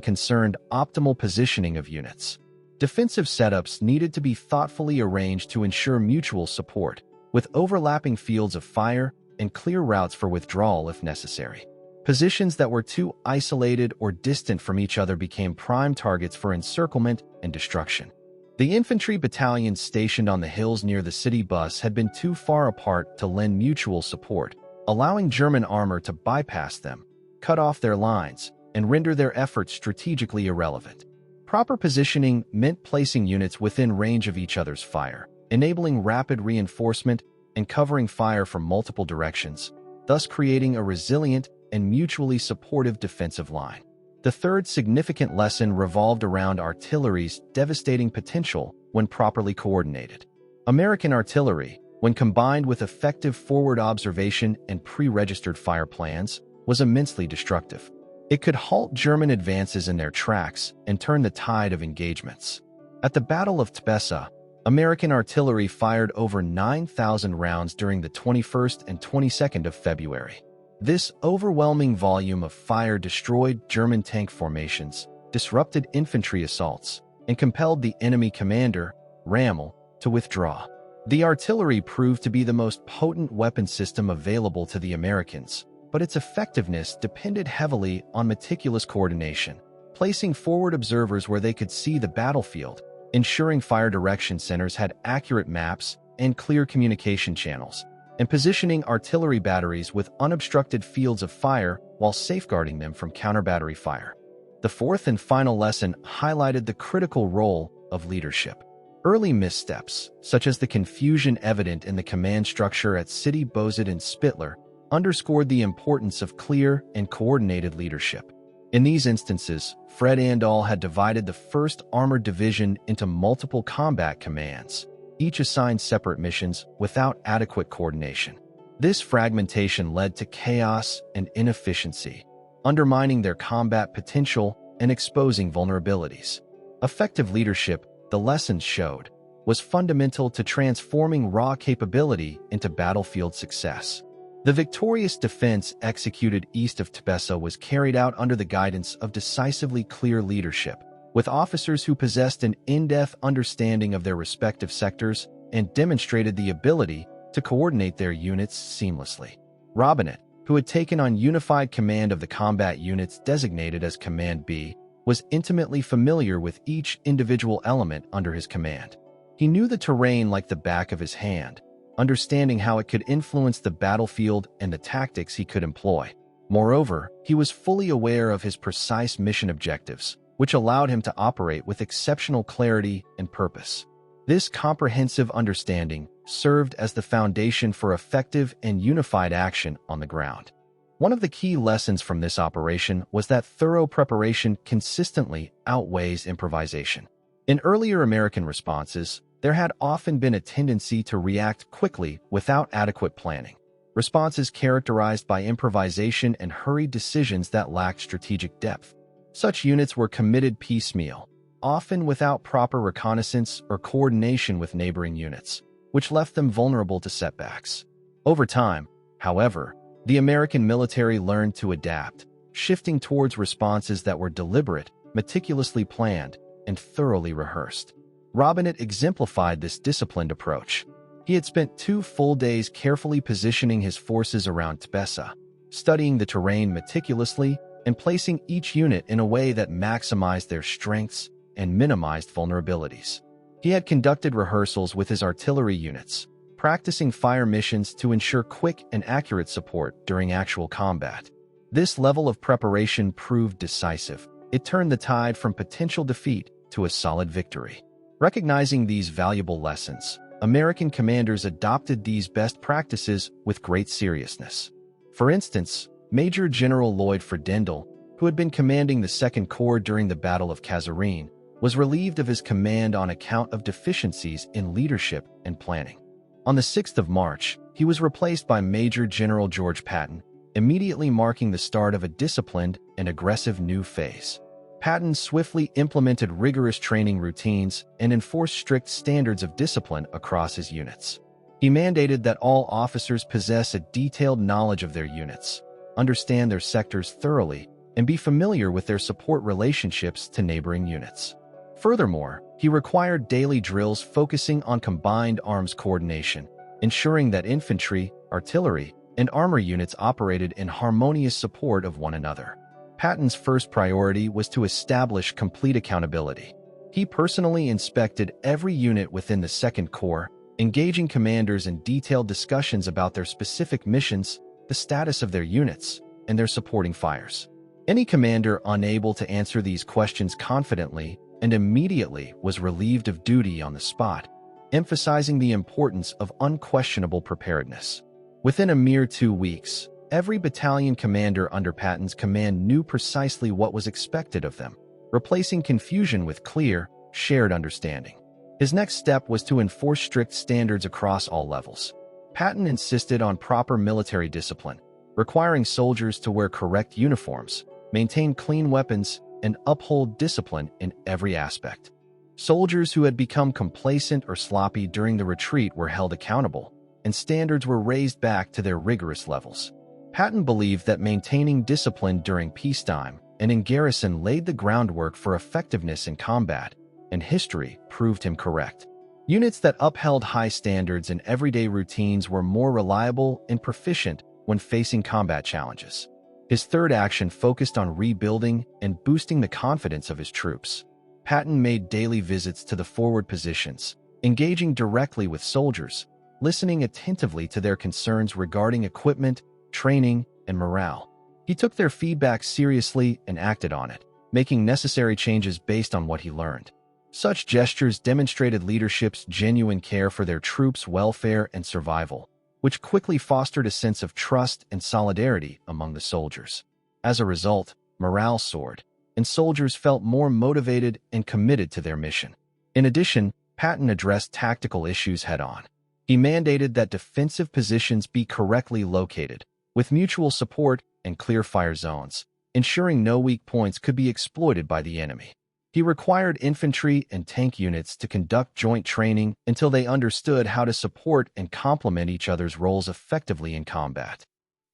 concerned optimal positioning of units. Defensive setups needed to be thoughtfully arranged to ensure mutual support, with overlapping fields of fire and clear routes for withdrawal if necessary. Positions that were too isolated or distant from each other became prime targets for encirclement and destruction. The infantry battalions stationed on the hills near the city bus had been too far apart to lend mutual support, allowing German armor to bypass them, cut off their lines, and render their efforts strategically irrelevant. Proper positioning meant placing units within range of each other's fire, enabling rapid reinforcement and covering fire from multiple directions, thus creating a resilient and mutually supportive defensive line. The third significant lesson revolved around artillery's devastating potential when properly coordinated. American artillery, when combined with effective forward observation and pre-registered fire plans, was immensely destructive. It could halt German advances in their tracks and turn the tide of engagements. At the Battle of Tbessa, American artillery fired over 9,000 rounds during the 21st and 22nd of February. This overwhelming volume of fire destroyed German tank formations, disrupted infantry assaults, and compelled the enemy commander, Rommel, to withdraw. The artillery proved to be the most potent weapon system available to the Americans, but its effectiveness depended heavily on meticulous coordination, placing forward observers where they could see the battlefield, ensuring fire direction centers had accurate maps and clear communication channels, and positioning artillery batteries with unobstructed fields of fire while safeguarding them from counter-battery fire. The fourth and final lesson highlighted the critical role of leadership. Early missteps, such as the confusion evident in the command structure at City Bozet and Spittler, underscored the importance of clear and coordinated leadership. In these instances, Fred Andal had divided the 1st Armored Division into multiple combat commands, each assigned separate missions without adequate coordination. This fragmentation led to chaos and inefficiency, undermining their combat potential and exposing vulnerabilities. Effective leadership, the lessons showed, was fundamental to transforming raw capability into battlefield success. The victorious defense executed east of Tbessa was carried out under the guidance of decisively clear leadership, with officers who possessed an in-depth understanding of their respective sectors and demonstrated the ability to coordinate their units seamlessly. Robinett, who had taken on unified command of the combat units designated as Command B, was intimately familiar with each individual element under his command. He knew the terrain like the back of his hand, understanding how it could influence the battlefield and the tactics he could employ. Moreover, he was fully aware of his precise mission objectives, which allowed him to operate with exceptional clarity and purpose. This comprehensive understanding served as the foundation for effective and unified action on the ground. One of the key lessons from this operation was that thorough preparation consistently outweighs improvisation. In earlier American responses, there had often been a tendency to react quickly without adequate planning. Responses characterized by improvisation and hurried decisions that lacked strategic depth. Such units were committed piecemeal, often without proper reconnaissance or coordination with neighboring units, which left them vulnerable to setbacks. Over time, however, the American military learned to adapt, shifting towards responses that were deliberate, meticulously planned, and thoroughly rehearsed. Robinett exemplified this disciplined approach. He had spent 2 full days carefully positioning his forces around Tbessa, studying the terrain meticulously and placing each unit in a way that maximized their strengths and minimized vulnerabilities. He had conducted rehearsals with his artillery units, practicing fire missions to ensure quick and accurate support during actual combat. This level of preparation proved decisive. It turned the tide from potential defeat to a solid victory. Recognizing these valuable lessons, American commanders adopted these best practices with great seriousness. For instance, Major General Lloyd Fredendall, who had been commanding the 2nd Corps during the Battle of Kasserine, was relieved of his command on account of deficiencies in leadership and planning. On the 6th of March, he was replaced by Major General George Patton, immediately marking the start of a disciplined and aggressive new phase. Patton swiftly implemented rigorous training routines and enforced strict standards of discipline across his units. He mandated that all officers possess a detailed knowledge of their units, understand their sectors thoroughly, and be familiar with their support relationships to neighboring units. Furthermore, he required daily drills focusing on combined arms coordination, ensuring that infantry, artillery, and armor units operated in harmonious support of one another. Patton's first priority was to establish complete accountability. He personally inspected every unit within the Second Corps, engaging commanders in detailed discussions about their specific missions, the status of their units, and their supporting fires. Any commander unable to answer these questions confidently and immediately was relieved of duty on the spot, emphasizing the importance of unquestionable preparedness. Within a mere 2 weeks, every battalion commander under Patton's command knew precisely what was expected of them, replacing confusion with clear, shared understanding. His next step was to enforce strict standards across all levels. Patton insisted on proper military discipline, requiring soldiers to wear correct uniforms, maintain clean weapons, and uphold discipline in every aspect. Soldiers who had become complacent or sloppy during the retreat were held accountable, and standards were raised back to their rigorous levels. Patton believed that maintaining discipline during peacetime and in garrison laid the groundwork for effectiveness in combat, and history proved him correct. Units that upheld high standards and everyday routines were more reliable and proficient when facing combat challenges. His third action focused on rebuilding and boosting the confidence of his troops. Patton made daily visits to the forward positions, engaging directly with soldiers, listening attentively to their concerns regarding equipment, training, and morale. He took their feedback seriously and acted on it, making necessary changes based on what he learned. Such gestures demonstrated leadership's genuine care for their troops' welfare and survival, which quickly fostered a sense of trust and solidarity among the soldiers. As a result, morale soared, and soldiers felt more motivated and committed to their mission. In addition, Patton addressed tactical issues head-on. He mandated that defensive positions be correctly located, with mutual support and clear fire zones, ensuring no weak points could be exploited by the enemy. He required infantry and tank units to conduct joint training until they understood how to support and complement each other's roles effectively in combat.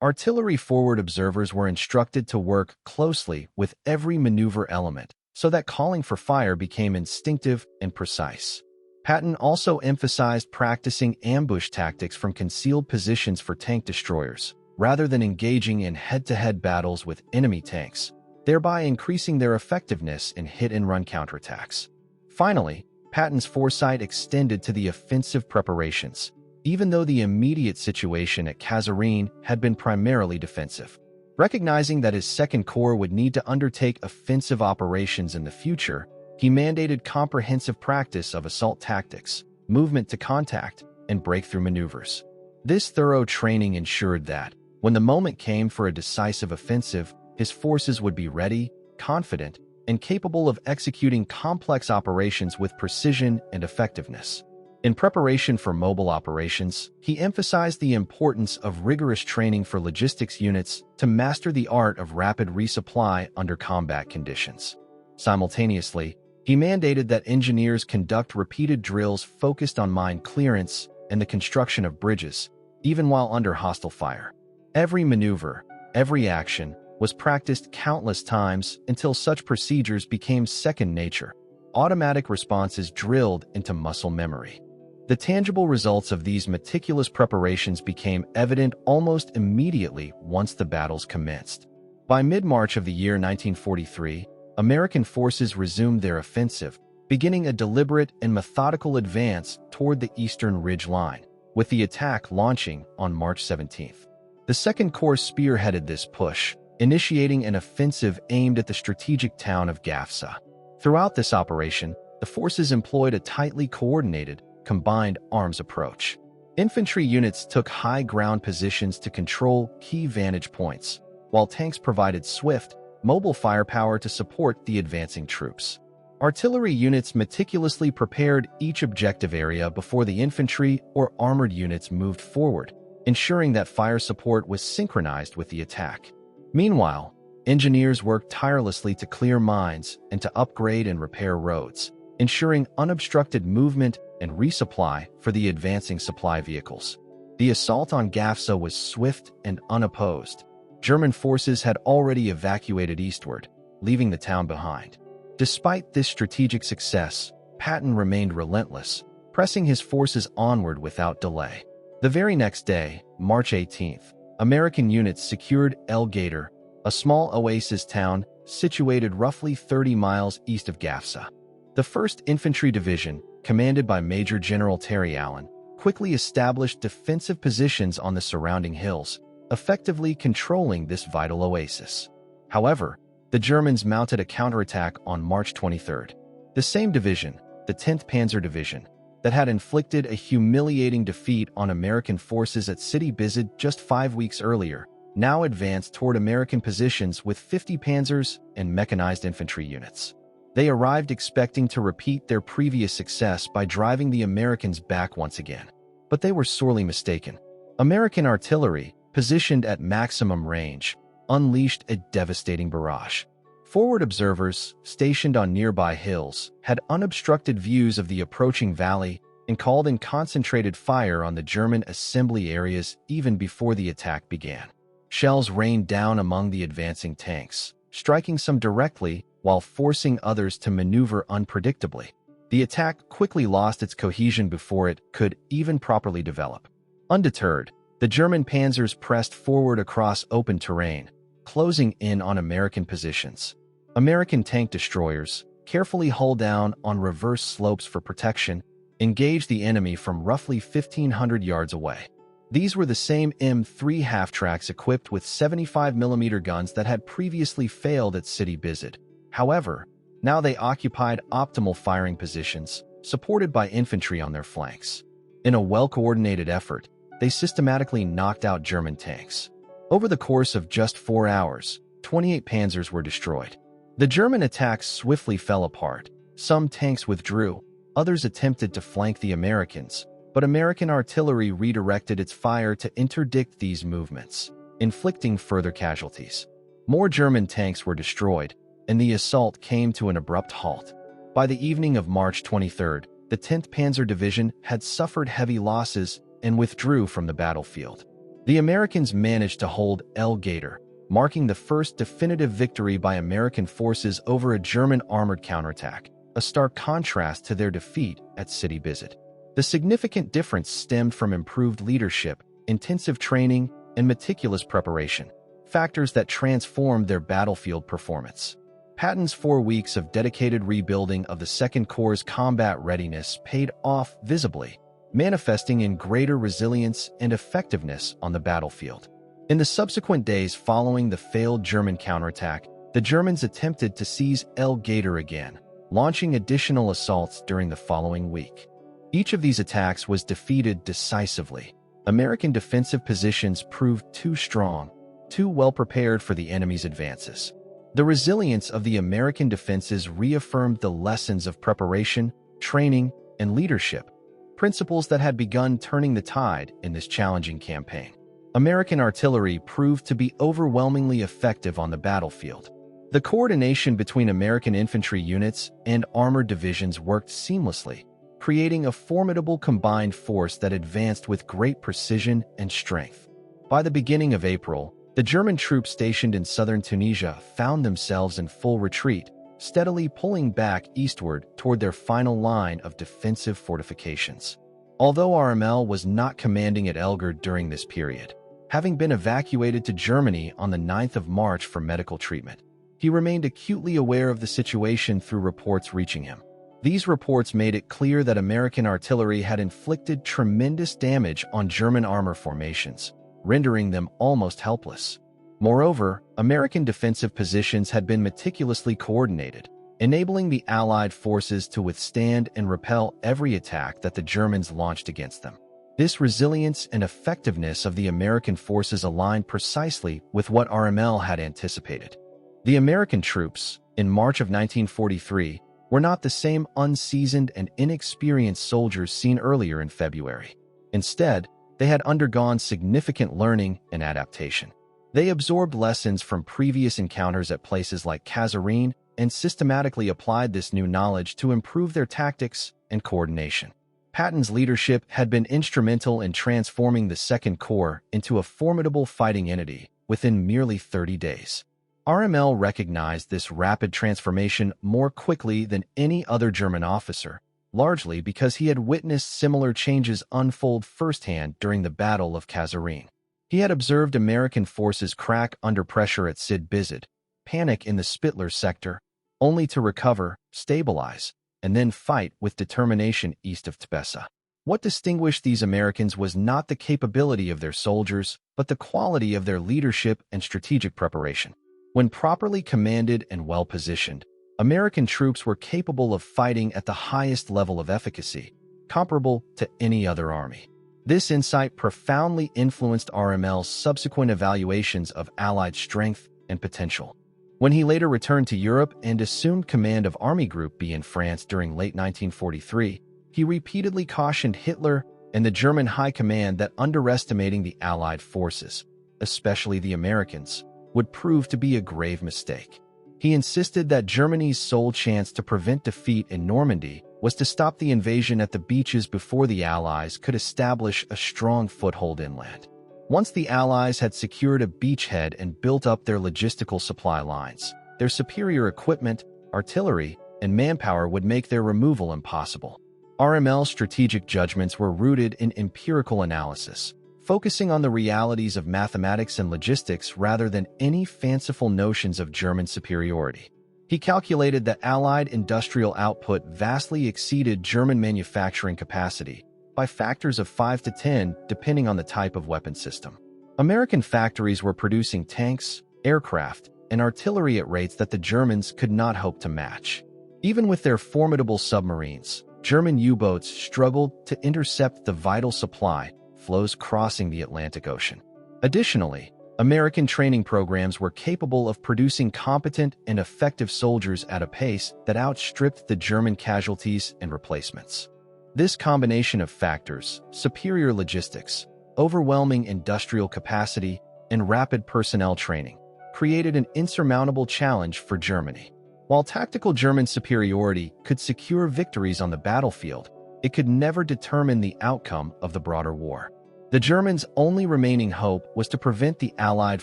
Artillery forward observers were instructed to work closely with every maneuver element so that calling for fire became instinctive and precise. Patton also emphasized practicing ambush tactics from concealed positions for tank destroyers, rather than engaging in head-to-head battles with enemy tanks, thereby increasing their effectiveness in hit-and-run counterattacks. Finally, Patton's foresight extended to the offensive preparations, even though the immediate situation at Kasserine had been primarily defensive. Recognizing that his Second Corps would need to undertake offensive operations in the future, he mandated comprehensive practice of assault tactics, movement to contact, and breakthrough maneuvers. This thorough training ensured that, when the moment came for a decisive offensive, his forces would be ready, confident, and capable of executing complex operations with precision and effectiveness. In preparation for mobile operations, he emphasized the importance of rigorous training for logistics units to master the art of rapid resupply under combat conditions. Simultaneously, he mandated that engineers conduct repeated drills focused on mine clearance and the construction of bridges, even while under hostile fire. Every maneuver, every action, was practiced countless times until such procedures became second nature, automatic responses drilled into muscle memory. The tangible results of these meticulous preparations became evident almost immediately once the battles commenced. By mid-March of the year 1943, American forces resumed their offensive, beginning a deliberate and methodical advance toward the Eastern Ridge Line, with the attack launching on March 17th. The Second Corps spearheaded this push, initiating an offensive aimed at the strategic town of Gafsa. Throughout this operation, the forces employed a tightly coordinated, combined arms approach. Infantry units took high ground positions to control key vantage points, while tanks provided swift, mobile firepower to support the advancing troops. Artillery units meticulously prepared each objective area before the infantry or armored units moved forward, ensuring that fire support was synchronized with the attack. Meanwhile, Engineers worked tirelessly to clear mines and to upgrade and repair roads, ensuring unobstructed movement and resupply for the advancing supply vehicles. The assault on Gafsa was swift and unopposed. German forces had already evacuated eastward, leaving the town behind. Despite this strategic success, Patton remained relentless, pressing his forces onward without delay. The very next day, March 18th, American units secured El Gader, a small oasis town situated roughly 30 miles east of Gafsa. The 1st Infantry Division, commanded by Major General Terry Allen, quickly established defensive positions on the surrounding hills, effectively controlling this vital oasis. However, the Germans mounted a counterattack on March 23rd. The same division, the 10th Panzer Division, that had inflicted a humiliating defeat on American forces at Sidi Bizid just 5 weeks earlier, now advanced toward American positions with 50 panzers and mechanized infantry units. They arrived expecting to repeat their previous success by driving the Americans back once again. But they were sorely mistaken. American artillery, positioned at maximum range, unleashed a devastating barrage. Forward observers, stationed on nearby hills, had unobstructed views of the approaching valley and called in concentrated fire on the German assembly areas even before the attack began. Shells rained down among the advancing tanks, striking some directly while forcing others to maneuver unpredictably. The attack quickly lost its cohesion before it could even properly develop. Undeterred, the German panzers pressed forward across open terrain, closing in on American positions. American tank destroyers, carefully hull down on reverse slopes for protection, engaged the enemy from roughly 1,500 yards away. These were the same M3 half-tracks equipped with 75mm guns that had previously failed at Sidi Bizid. However, now they occupied optimal firing positions, supported by infantry on their flanks. In a well-coordinated effort, they systematically knocked out German tanks. Over the course of just 4 hours, 28 panzers were destroyed. The German attacks swiftly fell apart. Some tanks withdrew, others attempted to flank the Americans, but American artillery redirected its fire to interdict these movements, inflicting further casualties. More German tanks were destroyed, and the assault came to an abrupt halt. By the evening of March 23rd, the 10th Panzer Division had suffered heavy losses and withdrew from the battlefield. The Americans managed to hold El Gader, marking the first definitive victory by American forces over a German armored counterattack, a stark contrast to their defeat at Sidi Bizid. The significant difference stemmed from improved leadership, intensive training, and meticulous preparation, factors that transformed their battlefield performance. Patton's 4 weeks of dedicated rebuilding of the Second Corps' combat readiness paid off visibly, manifesting in greater resilience and effectiveness on the battlefield. In the subsequent days following the failed German counterattack, the Germans attempted to seize El Gader again, launching additional assaults during the following week. Each of these attacks was defeated decisively. American defensive positions proved too strong, too well prepared for the enemy's advances. The resilience of the American defenses reaffirmed the lessons of preparation, training, and leadership, principles that had begun turning the tide in this challenging campaign. American artillery proved to be overwhelmingly effective on the battlefield. The coordination between American infantry units and armored divisions worked seamlessly, creating a formidable combined force that advanced with great precision and strength. By the beginning of April, the German troops stationed in southern Tunisia found themselves in full retreat, steadily pulling back eastward toward their final line of defensive fortifications. Although Rommel was not commanding at Elgard during this period, having been evacuated to Germany on the 9th of March for medical treatment, he remained acutely aware of the situation through reports reaching him. These reports made it clear that American artillery had inflicted tremendous damage on German armor formations, rendering them almost helpless. Moreover, American defensive positions had been meticulously coordinated, enabling the Allied forces to withstand and repel every attack that the Germans launched against them. This resilience and effectiveness of the American forces aligned precisely with what Rommel had anticipated. The American troops, in March of 1943, were not the same unseasoned and inexperienced soldiers seen earlier in February. Instead, they had undergone significant learning and adaptation. They absorbed lessons from previous encounters at places like Kasserine and systematically applied this new knowledge to improve their tactics and coordination. Patton's leadership had been instrumental in transforming the Second Corps into a formidable fighting entity within merely 30 days. RML recognized this rapid transformation more quickly than any other German officer, largely because he had witnessed similar changes unfold firsthand during the Battle of Kasserine. He had observed American forces crack under pressure at Sid Bizet, panic in the Spittler sector, only to recover, stabilize, and then fight with determination east of Tbessa. What distinguished these Americans was not the capability of their soldiers, but the quality of their leadership and strategic preparation. When properly commanded and well-positioned, American troops were capable of fighting at the highest level of efficacy, comparable to any other army. This insight profoundly influenced RML's subsequent evaluations of Allied strength and potential. When he later returned to Europe and assumed command of Army Group B in France during late 1943, he repeatedly cautioned Hitler and the German High Command that underestimating the Allied forces, especially the Americans, would prove to be a grave mistake. He insisted that Germany's sole chance to prevent defeat in Normandy was to stop the invasion at the beaches before the Allies could establish a strong foothold inland. Once the Allies had secured a beachhead and built up their logistical supply lines, their superior equipment, artillery, and manpower would make their removal impossible. RML's strategic judgments were rooted in empirical analysis, focusing on the realities of mathematics and logistics rather than any fanciful notions of German superiority. He calculated that Allied industrial output vastly exceeded German manufacturing capacity by factors of 5 to 10 depending on the type of weapon system. American factories were producing tanks, aircraft, and artillery at rates that the Germans could not hope to match. Even with their formidable submarines, German U-boats struggled to intercept the vital supply flows crossing the Atlantic Ocean. Additionally, American training programs were capable of producing competent and effective soldiers at a pace that outstripped the German casualties and replacements. This combination of factors, superior logistics, overwhelming industrial capacity, and rapid personnel training, created an insurmountable challenge for Germany. While tactical German superiority could secure victories on the battlefield, it could never determine the outcome of the broader war. The Germans' only remaining hope was to prevent the Allied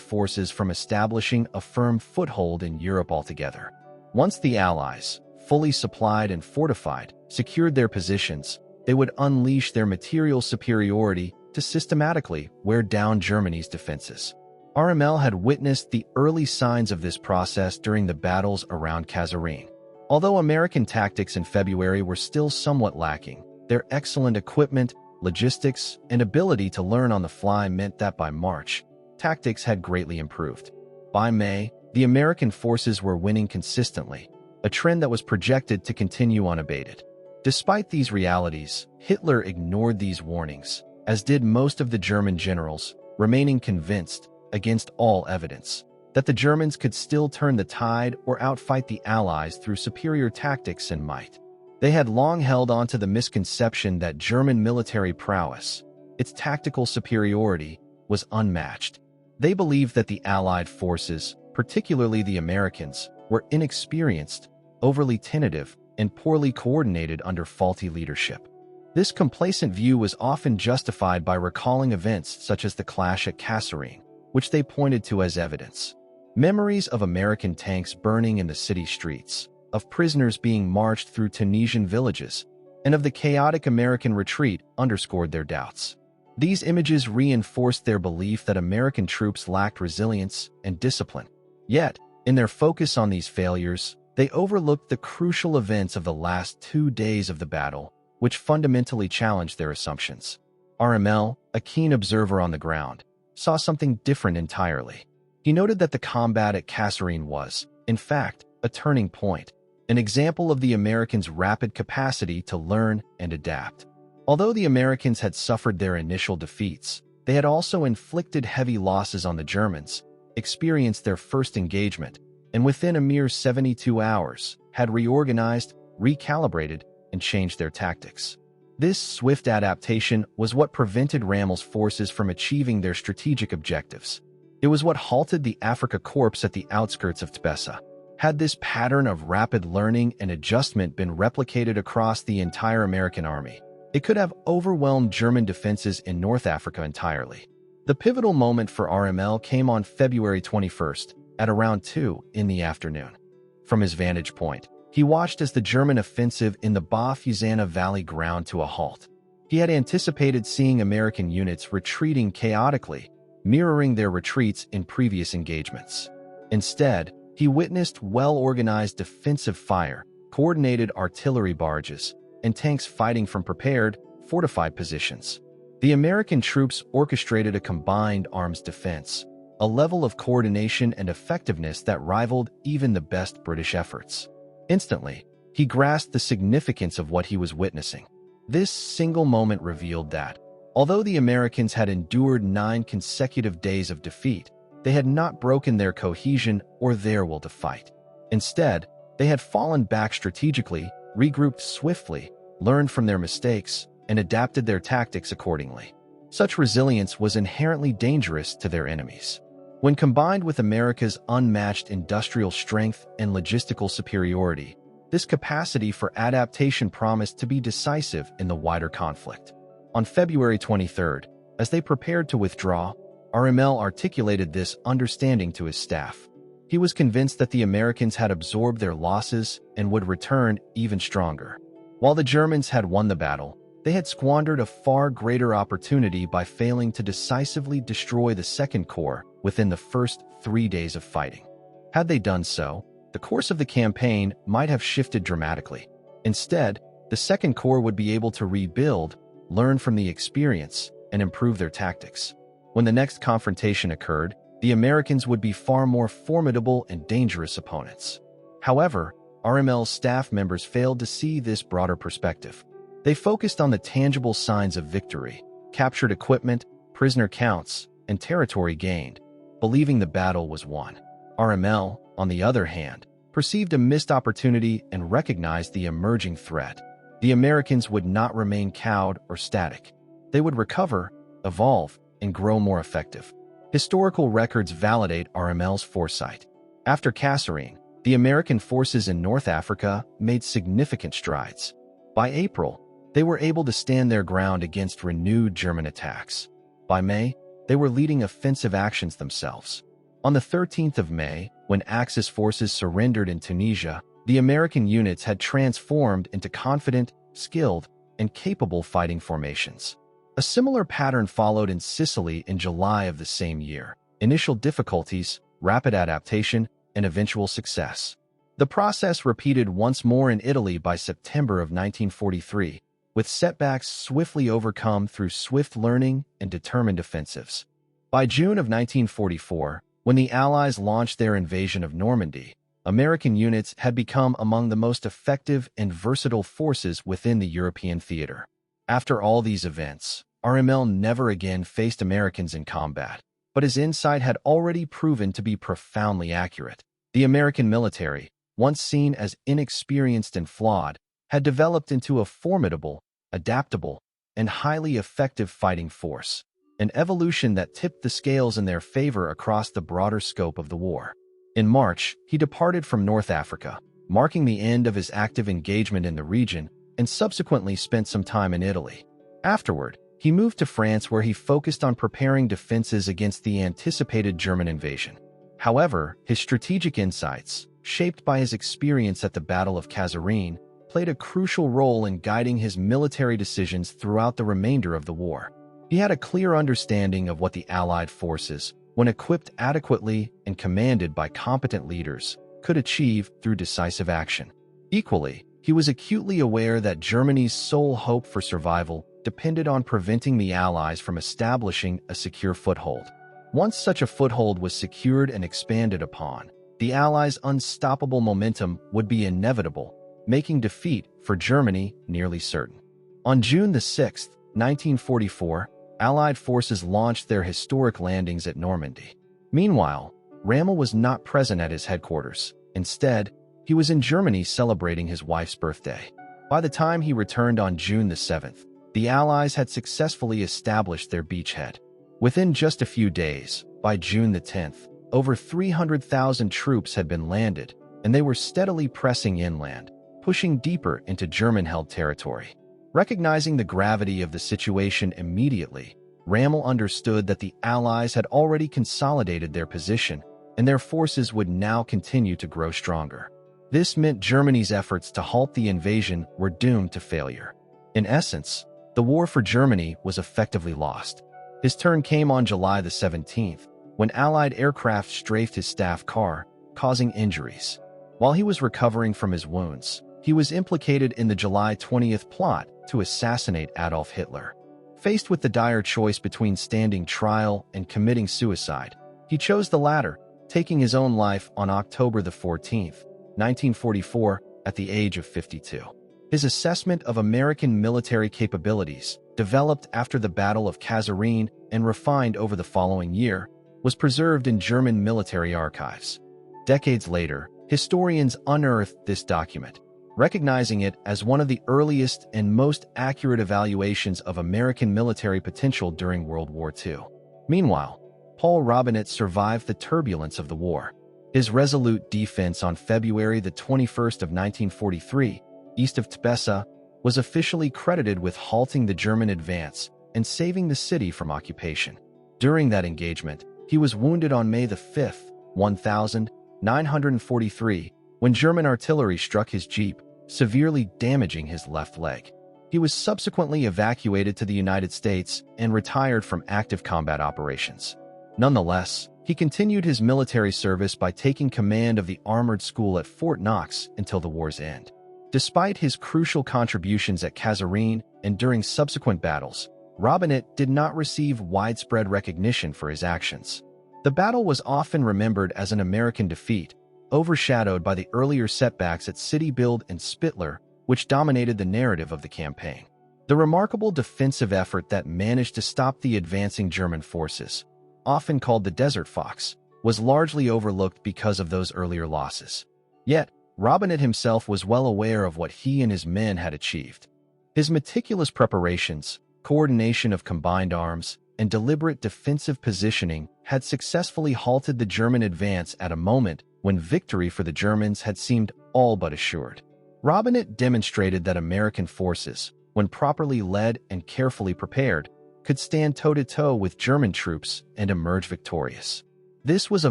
forces from establishing a firm foothold in Europe altogether. Once the Allies, fully supplied and fortified, secured their positions, they would unleash their material superiority to systematically wear down Germany's defenses. RML had witnessed the early signs of this process during the battles around Kasserine. Although American tactics in February were still somewhat lacking, their excellent equipment, logistics, and ability to learn on the fly meant that by March, tactics had greatly improved. By May, the American forces were winning consistently, a trend that was projected to continue unabated. Despite these realities, Hitler ignored these warnings, as did most of the German generals, remaining convinced, against all evidence, that the Germans could still turn the tide or outfight the Allies through superior tactics and might. They had long held on to the misconception that German military prowess, its tactical superiority, was unmatched. They believed that the Allied forces, particularly the Americans, were inexperienced, overly tentative, and poorly coordinated under faulty leadership. This complacent view was often justified by recalling events such as the clash at Kasserine, which they pointed to as evidence. Memories of American tanks burning in the city streets, of prisoners being marched through Tunisian villages, and of the chaotic American retreat underscored their doubts. These images reinforced their belief that American troops lacked resilience and discipline. Yet, in their focus on these failures, they overlooked the crucial events of the last 2 days of the battle, which fundamentally challenged their assumptions. RML, a keen observer on the ground, saw something different entirely. He noted that the combat at Kasserine was, in fact, a turning point, an example of the Americans' rapid capacity to learn and adapt. Although the Americans had suffered their initial defeats, they had also inflicted heavy losses on the Germans, experienced their first engagement, and within a mere 72 hours, had reorganized, recalibrated, and changed their tactics. This swift adaptation was what prevented Rommel's forces from achieving their strategic objectives. It was what halted the Afrika Korps at the outskirts of Tbessa. Had this pattern of rapid learning and adjustment been replicated across the entire American army, it could have overwhelmed German defenses in North Africa entirely. The pivotal moment for RML came on February 21st, at around 2 in the afternoon. From his vantage point, he watched as the German offensive in the Ba-Fusana Valley ground to a halt. He had anticipated seeing American units retreating chaotically, mirroring their retreats in previous engagements. Instead, he witnessed well-organized defensive fire, coordinated artillery barrages, and tanks fighting from prepared, fortified positions. The American troops orchestrated a combined arms defense, a level of coordination and effectiveness that rivaled even the best British efforts. Instantly, he grasped the significance of what he was witnessing. This single moment revealed that, although the Americans had endured 9 consecutive days of defeat, they had not broken their cohesion or their will to fight. Instead, they had fallen back strategically, regrouped swiftly, learned from their mistakes, and adapted their tactics accordingly. Such resilience was inherently dangerous to their enemies. When combined with America's unmatched industrial strength and logistical superiority, this capacity for adaptation promised to be decisive in the wider conflict. On February 23rd, as they prepared to withdraw, RML articulated this understanding to his staff. He was convinced that the Americans had absorbed their losses and would return even stronger. While the Germans had won the battle, they had squandered a far greater opportunity by failing to decisively destroy the Second Corps within the first 3 days of fighting. Had they done so, the course of the campaign might have shifted dramatically. Instead, the Second Corps would be able to rebuild, learn from the experience, and improve their tactics. When the next confrontation occurred, the Americans would be far more formidable and dangerous opponents. However, RML's staff members failed to see this broader perspective. They focused on the tangible signs of victory, captured equipment, prisoner counts, and territory gained, believing the battle was won. RML, on the other hand, perceived a missed opportunity and recognized the emerging threat. The Americans would not remain cowed or static. They would recover, evolve, and grow more effective. Historical records validate RML's foresight. After Kasserine, the American forces in North Africa made significant strides. By April, they were able to stand their ground against renewed German attacks. By May, they were leading offensive actions themselves. On the 13th of May, when Axis forces surrendered in Tunisia, the American units had transformed into confident, skilled, and capable fighting formations. A similar pattern followed in Sicily in July of the same year. Initial difficulties, rapid adaptation, and eventual success. The process repeated once more in Italy by September of 1943, with setbacks swiftly overcome through swift learning and determined offensives. By June of 1944, when the Allies launched their invasion of Normandy, American units had become among the most effective and versatile forces within the European theater. After all these events, RML never again faced Americans in combat, but his insight had already proven to be profoundly accurate. The American military, once seen as inexperienced and flawed, had developed into a formidable, adaptable, and highly effective fighting force, an evolution that tipped the scales in their favor across the broader scope of the war. In March, he departed from North Africa, marking the end of his active engagement in the region, and subsequently spent some time in Italy. Afterward, he moved to France where he focused on preparing defenses against the anticipated German invasion. However, his strategic insights, shaped by his experience at the Battle of Kasserine, played a crucial role in guiding his military decisions throughout the remainder of the war. He had a clear understanding of what the Allied forces, when equipped adequately and commanded by competent leaders, could achieve through decisive action. Equally, he was acutely aware that Germany's sole hope for survival depended on preventing the Allies from establishing a secure foothold. Once such a foothold was secured and expanded upon, the Allies' unstoppable momentum would be inevitable, making defeat for Germany nearly certain. On June 6, 1944, Allied forces launched their historic landings at Normandy. Meanwhile, Rommel was not present at his headquarters. Instead, he was in Germany celebrating his wife's birthday. By the time he returned on June 7th, the Allies had successfully established their beachhead. Within just a few days, By June the 10th, over 300,000 troops had been landed, and they were steadily pressing inland, pushing deeper into German-held territory. Recognizing the gravity of the situation immediately, Rommel understood that the Allies had already consolidated their position, and their forces would now continue to grow stronger. This meant Germany's efforts to halt the invasion were doomed to failure. In essence, the war for Germany was effectively lost. His turn came on July the 17th, when Allied aircraft strafed his staff car, causing injuries. While he was recovering from his wounds, he was implicated in the July 20th plot to assassinate Adolf Hitler. Faced with the dire choice between standing trial and committing suicide, he chose the latter, taking his own life on October the 14th, 1944, at the age of 52. His assessment of American military capabilities, developed after the Battle of Kasserine and refined over the following year, was preserved in German military archives. Decades later, historians unearthed this document, recognizing it as one of the earliest and most accurate evaluations of American military potential during World War II. Meanwhile, Paul Robinett survived the turbulence of the war. His resolute defense on February the 21st of 1943, east of Tbessa, was officially credited with halting the German advance and saving the city from occupation. During that engagement, he was wounded on May the 5th, 1943, when German artillery struck his jeep, severely damaging his left leg. He was subsequently evacuated to the United States and retired from active combat operations. Nonetheless, he continued his military service by taking command of the armored school at Fort Knox until the war's end. Despite his crucial contributions at Kasserine and during subsequent battles, Robinett did not receive widespread recognition for his actions. The battle was often remembered as an American defeat, overshadowed by the earlier setbacks at City Build and Spitler, which dominated the narrative of the campaign. The remarkable defensive effort that managed to stop the advancing German forces, often called the Desert Fox, was largely overlooked because of those earlier losses. Yet, Robinett himself was well aware of what he and his men had achieved. His meticulous preparations, coordination of combined arms, and deliberate defensive positioning had successfully halted the German advance at a moment when victory for the Germans had seemed all but assured. Robinett demonstrated that American forces, when properly led and carefully prepared, could stand toe-to-toe with German troops and emerge victorious. This was a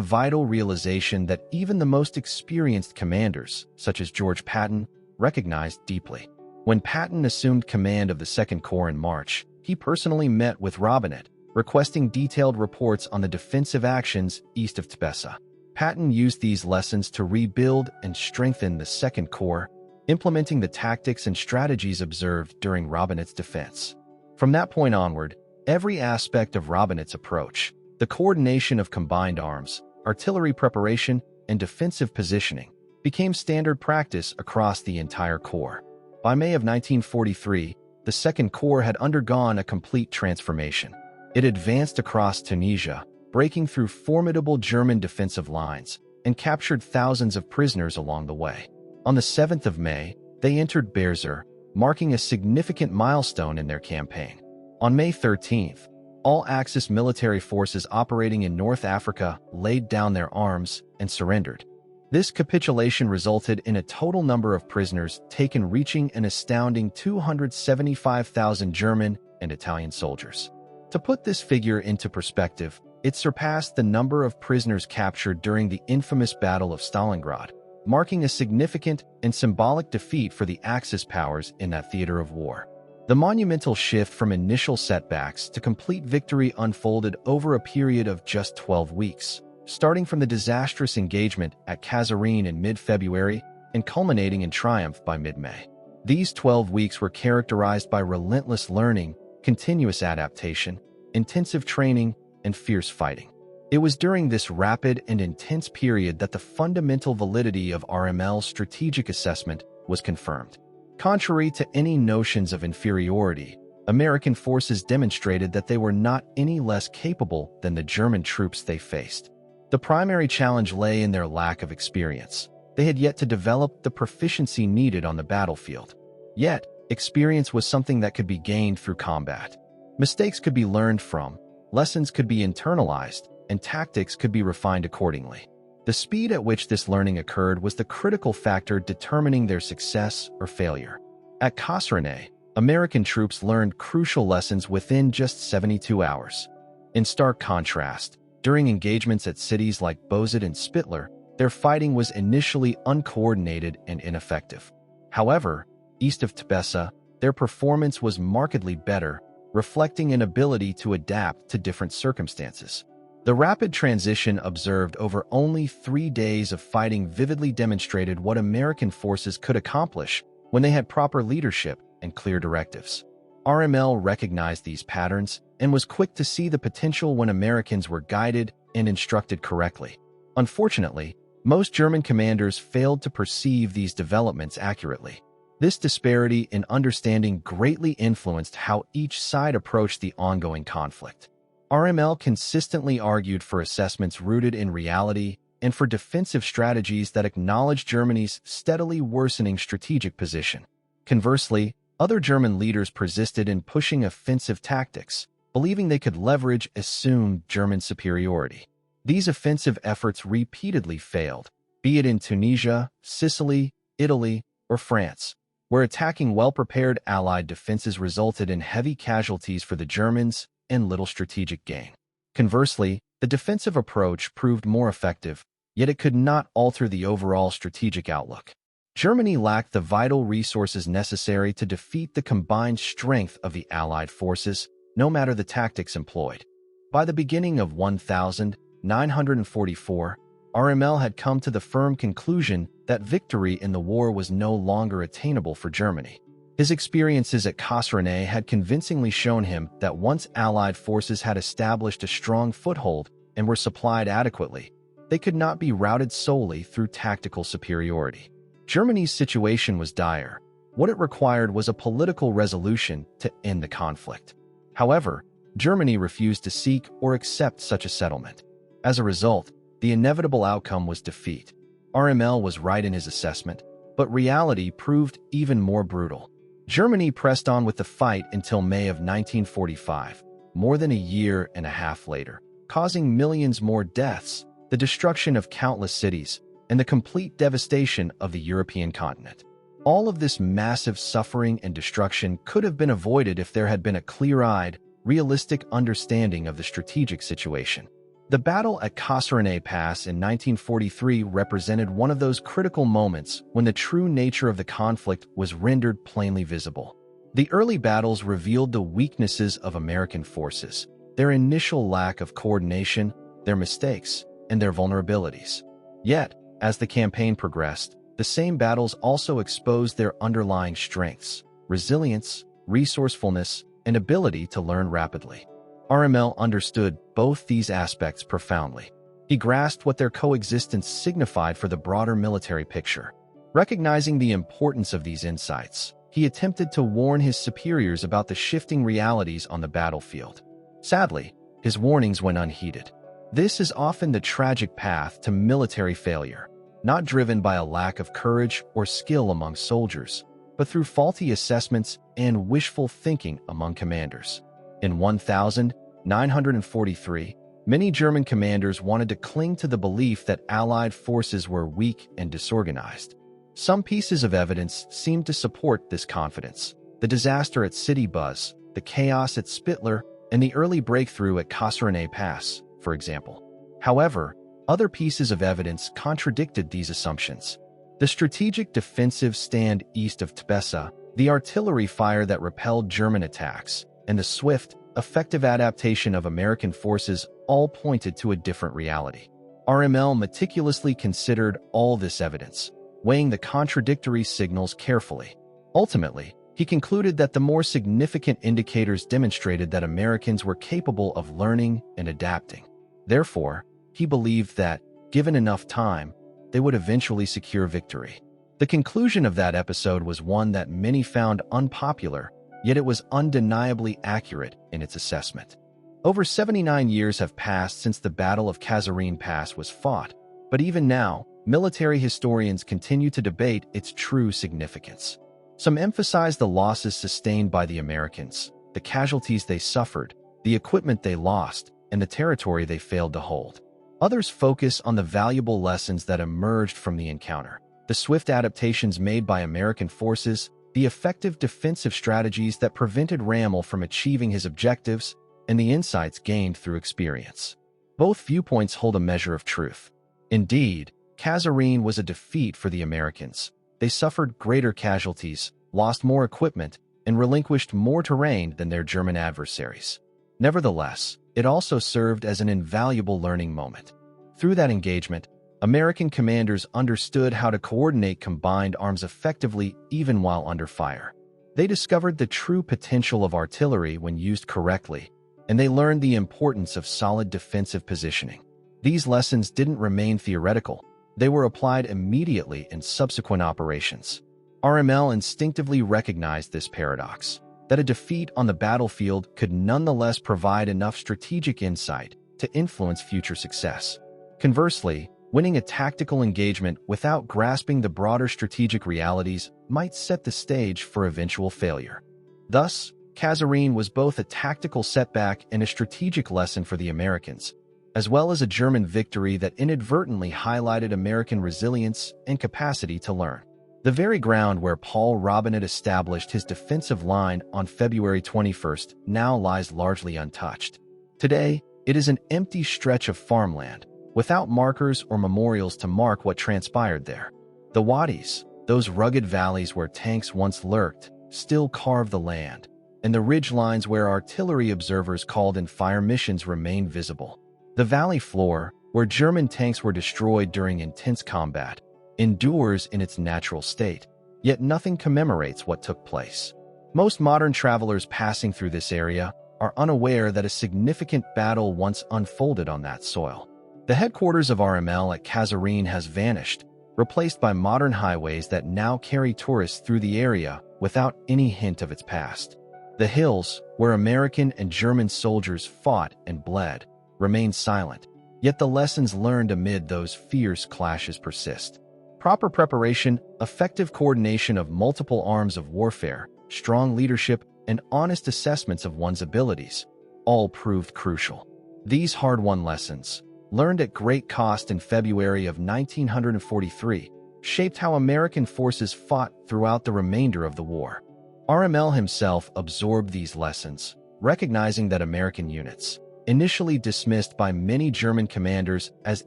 vital realization that even the most experienced commanders, such as George Patton, recognized deeply. When Patton assumed command of the Second Corps in March, he personally met with Robinett, requesting detailed reports on the defensive actions east of Tbessa. Patton used these lessons to rebuild and strengthen the Second Corps, implementing the tactics and strategies observed during Robinett's defense. From that point onward, every aspect of Robinett's approach, the coordination of combined arms, artillery preparation, and defensive positioning, became standard practice across the entire Corps. By May of 1943, the Second Corps had undergone a complete transformation. It advanced across Tunisia, breaking through formidable German defensive lines, and captured thousands of prisoners along the way. On the 7th of May, they entered Berzur, marking a significant milestone in their campaign. On May 13th, all Axis military forces operating in North Africa laid down their arms and surrendered. This capitulation resulted in a total number of prisoners taken reaching an astounding 275,000 German and Italian soldiers. To put this figure into perspective, it surpassed the number of prisoners captured during the infamous Battle of Stalingrad, marking a significant and symbolic defeat for the Axis powers in that theater of war. The monumental shift from initial setbacks to complete victory unfolded over a period of just 12 weeks, starting from the disastrous engagement at Kasserine in mid-February and culminating in triumph by mid-May. These 12 weeks were characterized by relentless learning, continuous adaptation, intensive training, and fierce fighting. It was during this rapid and intense period that the fundamental validity of Rommel's strategic assessment was confirmed. Contrary to any notions of inferiority, American forces demonstrated that they were not any less capable than the German troops they faced. The primary challenge lay in their lack of experience. They had yet to develop the proficiency needed on the battlefield. Yet, experience was something that could be gained through combat. Mistakes could be learned from, lessons could be internalized, and tactics could be refined accordingly. The speed at which this learning occurred was the critical factor determining their success or failure. At Kasserine, American troops learned crucial lessons within just 72 hours. In stark contrast, during engagements at cities like Bozet and Spittler, their fighting was initially uncoordinated and ineffective. However, east of Tbessa, their performance was markedly better, reflecting an ability to adapt to different circumstances. The rapid transition observed over only 3 days of fighting vividly demonstrated what American forces could accomplish when they had proper leadership and clear directives. RML recognized these patterns and was quick to see the potential when Americans were guided and instructed correctly. Unfortunately, most German commanders failed to perceive these developments accurately. This disparity in understanding greatly influenced how each side approached the ongoing conflict. RML consistently argued for assessments rooted in reality and for defensive strategies that acknowledged Germany's steadily worsening strategic position. Conversely, other German leaders persisted in pushing offensive tactics, believing they could leverage assumed German superiority. These offensive efforts repeatedly failed, be it in Tunisia, Sicily, Italy, or France, where attacking well-prepared Allied defenses resulted in heavy casualties for the Germans and little strategic gain. Conversely, the defensive approach proved more effective, yet it could not alter the overall strategic outlook. Germany lacked the vital resources necessary to defeat the combined strength of the Allied forces, no matter the tactics employed. By the beginning of 1944, RML had come to the firm conclusion that victory in the war was no longer attainable for Germany. His experiences at Kasserine had convincingly shown him that once Allied forces had established a strong foothold and were supplied adequately, they could not be routed solely through tactical superiority. Germany's situation was dire. What it required was a political resolution to end the conflict. However, Germany refused to seek or accept such a settlement. As a result, the inevitable outcome was defeat. RML was right in his assessment, but reality proved even more brutal. Germany pressed on with the fight until May of 1945, more than a year and a half later, causing millions more deaths, the destruction of countless cities, and the complete devastation of the European continent. All of this massive suffering and destruction could have been avoided if there had been a clear-eyed, realistic understanding of the strategic situation. The battle at Kasserine Pass in 1943 represented one of those critical moments when the true nature of the conflict was rendered plainly visible. The early battles revealed the weaknesses of American forces, their initial lack of coordination, their mistakes, and their vulnerabilities. Yet, as the campaign progressed, the same battles also exposed their underlying strengths, resilience, resourcefulness, and ability to learn rapidly. RML understood both these aspects profoundly. He grasped what their coexistence signified for the broader military picture. Recognizing the importance of these insights, he attempted to warn his superiors about the shifting realities on the battlefield. Sadly, his warnings went unheeded. This is often the tragic path to military failure, not driven by a lack of courage or skill among soldiers, but through faulty assessments and wishful thinking among commanders. In 1943, many German commanders wanted to cling to the belief that Allied forces were weak and disorganized. Some pieces of evidence seemed to support this confidence: the disaster at City Buzz, the chaos at Spittler, and the early breakthrough at Kasserine Pass, for example. However, other pieces of evidence contradicted these assumptions. The strategic defensive stand east of Tbessa, the artillery fire that repelled German attacks, and the swift, effective adaptation of American forces all pointed to a different reality. RML meticulously considered all this evidence, weighing the contradictory signals carefully. Ultimately, he concluded that the more significant indicators demonstrated that Americans were capable of learning and adapting. Therefore, he believed that, given enough time, they would eventually secure victory. The conclusion of that episode was one that many found unpopular, yet it was undeniably accurate in its assessment. Over 79 years have passed since the Battle of Kasserine Pass was fought, but even now, military historians continue to debate its true significance. Some emphasize the losses sustained by the Americans, the casualties they suffered, the equipment they lost, and the territory they failed to hold. Others focus on the valuable lessons that emerged from the encounter, the swift adaptations made by American forces, the effective defensive strategies that prevented Rommel from achieving his objectives, and the insights gained through experience. Both viewpoints hold a measure of truth. Indeed, Kasserine was a defeat for the Americans. They suffered greater casualties, lost more equipment, and relinquished more terrain than their German adversaries. Nevertheless, it also served as an invaluable learning moment. Through that engagement, American commanders understood how to coordinate combined arms effectively even while under fire. They discovered the true potential of artillery when used correctly, and they learned the importance of solid defensive positioning. These lessons didn't remain theoretical. They were applied immediately in subsequent operations. Rommel instinctively recognized this paradox, that a defeat on the battlefield could nonetheless provide enough strategic insight to influence future success. Conversely, winning a tactical engagement without grasping the broader strategic realities might set the stage for eventual failure. Thus, Kasserine was both a tactical setback and a strategic lesson for the Americans, as well as a German victory that inadvertently highlighted American resilience and capacity to learn. The very ground where Paul Robinett established his defensive line on February 21st now lies largely untouched. Today, it is an empty stretch of farmland, without markers or memorials to mark what transpired there. The wadis, those rugged valleys where tanks once lurked, still carve the land, and the ridge lines where artillery observers called in fire missions remain visible. The valley floor, where German tanks were destroyed during intense combat, endures in its natural state, yet nothing commemorates what took place. Most modern travelers passing through this area are unaware that a significant battle once unfolded on that soil. The headquarters of Rommel at Kasserine has vanished, replaced by modern highways that now carry tourists through the area without any hint of its past. The hills, where American and German soldiers fought and bled, remain silent, yet the lessons learned amid those fierce clashes persist. Proper preparation, effective coordination of multiple arms of warfare, strong leadership, and honest assessments of one's abilities all proved crucial. These hard-won lessons, learned at great cost in February of 1943, shaped how American forces fought throughout the remainder of the war. Rommel himself absorbed these lessons, recognizing that American units, initially dismissed by many German commanders as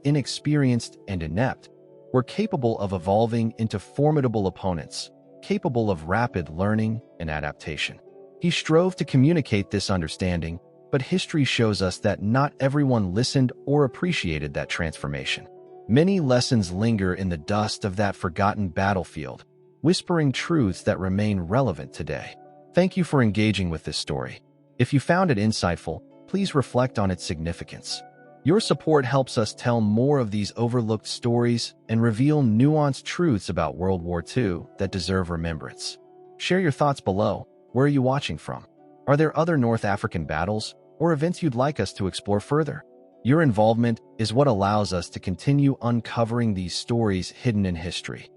inexperienced and inept, were capable of evolving into formidable opponents, capable of rapid learning and adaptation. He strove to communicate this understanding, but history shows us that not everyone listened or appreciated that transformation. Many lessons linger in the dust of that forgotten battlefield, whispering truths that remain relevant today. Thank you for engaging with this story. If you found it insightful, please reflect on its significance. Your support helps us tell more of these overlooked stories and reveal nuanced truths about World War II that deserve remembrance. Share your thoughts below. Where are you watching from? Are there other North African battles or events you'd like us to explore further? Your involvement is what allows us to continue uncovering these stories hidden in history.